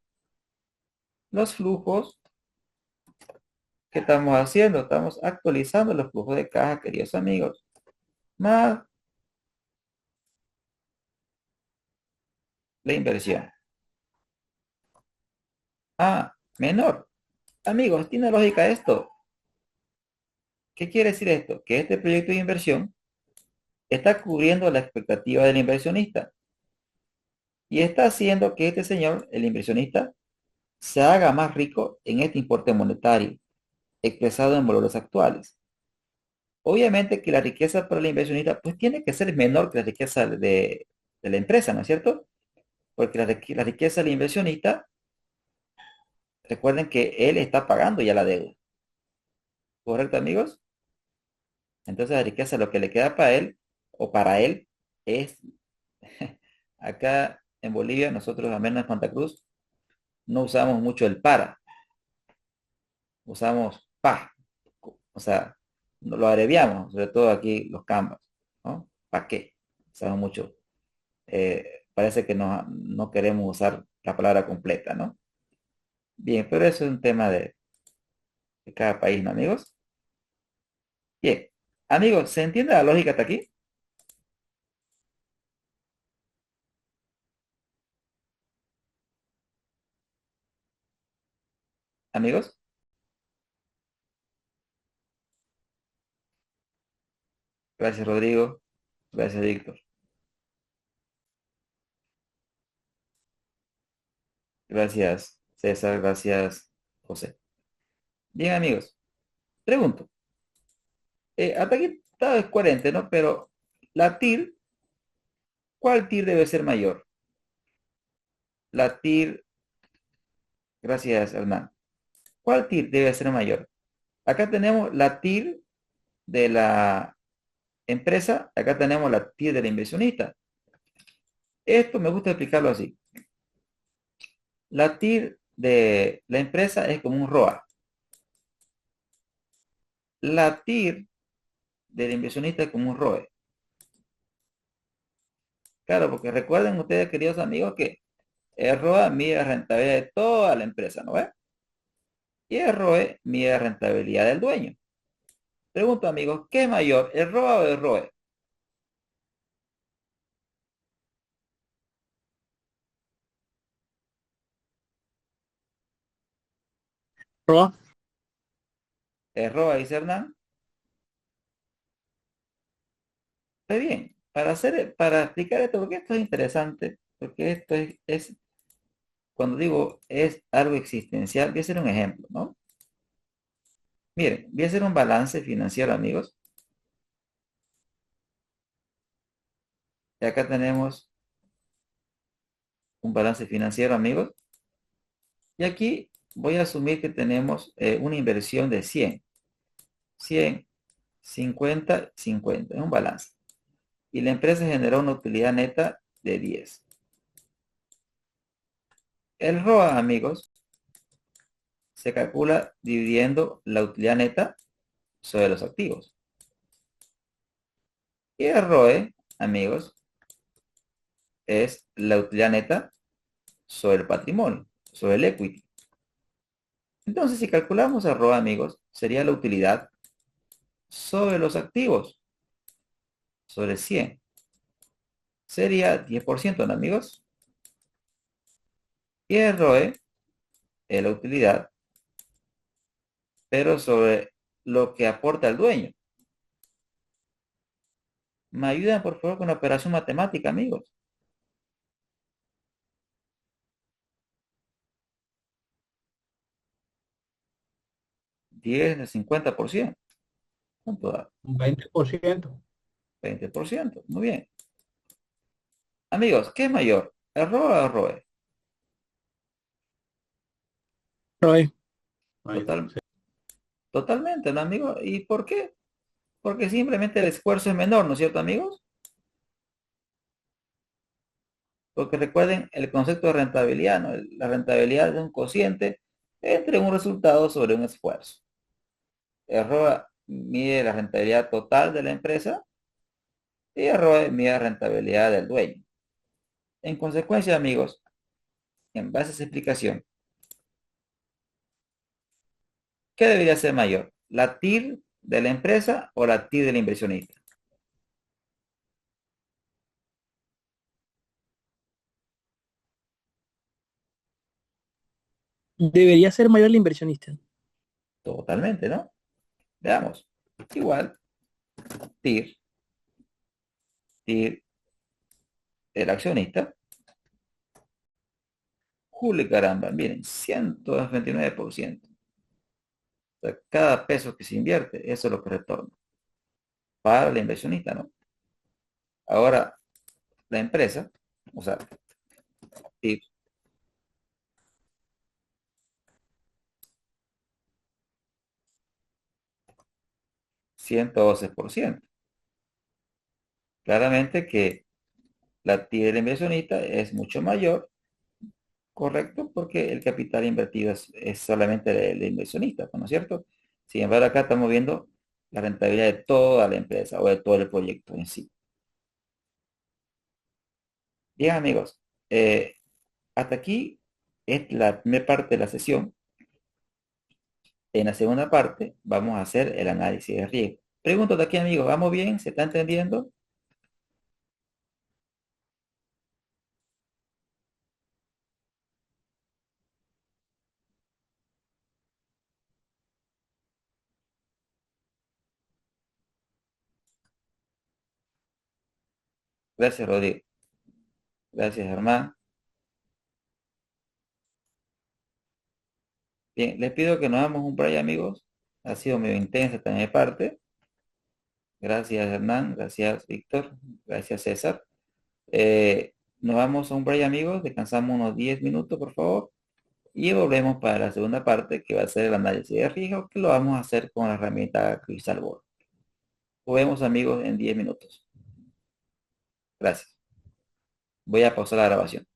los flujos que estamos haciendo, estamos actualizando los flujos de caja, queridos amigos, más la inversión. Ah, menor. Amigos, ¿tiene lógica esto? ¿Qué quiere decir esto? Que este proyecto de inversión está cubriendo la expectativa del inversionista y está haciendo que este señor, el inversionista, se haga más rico en este importe monetario, expresado en valores actuales. Obviamente que la riqueza para el inversionista pues tiene que ser menor que la riqueza de la empresa, ¿no es cierto? Porque la riqueza del inversionista, recuerden que él está pagando ya la deuda. ¿Correcto, amigos? Entonces la riqueza, lo que le queda para él o para él es, acá en Bolivia, nosotros, al menos en Santa Cruz, no usamos mucho el para, usamos pa, o sea, lo abreviamos, sobre todo aquí los canvas, ¿no? ¿Para qué? Usamos mucho. Parece que no queremos usar la palabra completa, ¿no? Bien, pero eso es un tema de cada país, ¿no, amigos? Bien, amigos, ¿se entiende la lógica hasta aquí? Amigos, gracias Rodrigo, gracias Víctor, gracias César, gracias José. Bien, amigos, pregunto, hasta aquí está es coherente, ¿no? Pero la TIR, ¿cuál TIR debe ser mayor? La TIR, gracias Hernán, ¿cuál TIR debe ser mayor? Acá tenemos la TIR de la empresa, acá tenemos la TIR del inversionista. Esto me gusta explicarlo así. La TIR de la empresa es como un ROA. La TIR del inversionista es como un ROE. Claro, porque recuerden ustedes, queridos amigos, que el ROA mide la rentabilidad de toda la empresa, ¿no ve? Y el ROE mide la rentabilidad del dueño. Pregunto, amigos, ¿qué es mayor, el ROA o el ROE? Roa. El ROA, dice Hernán. Está bien. Para explicar esto, porque esto es interesante, porque esto cuando digo es algo existencial, voy a hacer un ejemplo, ¿no? Miren, voy a hacer un balance financiero, amigos. Y acá tenemos un balance financiero, amigos. Y aquí voy a asumir que tenemos una inversión de 100, 50, 50. Es un balance. Y la empresa generó una utilidad neta de 10. El ROA, amigos, se calcula dividiendo la utilidad neta sobre los activos. Y el ROE, amigos, es la utilidad neta sobre el patrimonio, sobre el equity. Entonces, si calculamos el ROA, amigos, sería la utilidad sobre los activos, sobre 100. Sería 10%, ¿no, amigos? Y el ROE es la utilidad, pero sobre lo que aporta el dueño. ¿Me ayudan, por favor, con la operación matemática, amigos? 10 de 50%. ¿Cuánto da? Un 20%. 20%. Muy bien. Amigos, ¿qué es mayor? ¿Error o ROE? Roy. Total, totalmente, ¿no, amigos? ¿Y por qué? Porque simplemente el esfuerzo es menor, ¿no es cierto, amigos? Porque recuerden el concepto de rentabilidad, ¿no? La rentabilidad es un cociente entre un resultado sobre un esfuerzo. El ROE mide la rentabilidad total de la empresa y el ROE mide la rentabilidad del dueño. En consecuencia, amigos, en base a esa explicación, ¿qué debería ser mayor? ¿La TIR de la empresa o la TIR del inversionista? Debería ser mayor el inversionista. Totalmente, ¿no? Veamos. Igual, TIR, TIR el accionista. Julio, caramba, miren, 129%. O sea, cada peso que se invierte, eso es lo que retorna para el inversionista, ¿no? Ahora, la empresa, o sea, TIR, 112%. Claramente que la TIR del inversionista es mucho mayor, correcto, porque el capital invertido es solamente el inversionista, ¿no es cierto? Sin embargo, acá estamos viendo la rentabilidad de toda la empresa o de todo el proyecto en sí. Bien, amigos, hasta aquí es la primera parte de la sesión. En la segunda parte vamos a hacer el análisis de riesgo. Pregunto de aquí, amigos, ¿vamos bien? ¿Se está entendiendo? Gracias, Rodrigo. Gracias, Germán. Bien, les pido que nos hagamos un break, amigos. Ha sido medio intensa esta mi parte. Gracias, Hernán. Gracias, Víctor. Gracias, César. Nos vamos a un break, amigos. Descansamos unos 10 minutos, por favor. Y volvemos para la segunda parte, que va a ser el análisis de riesgo, que lo vamos a hacer con la herramienta Crystal Ball. Nos vemos, amigos, en 10 minutos. Gracias. Voy a pausar la grabación.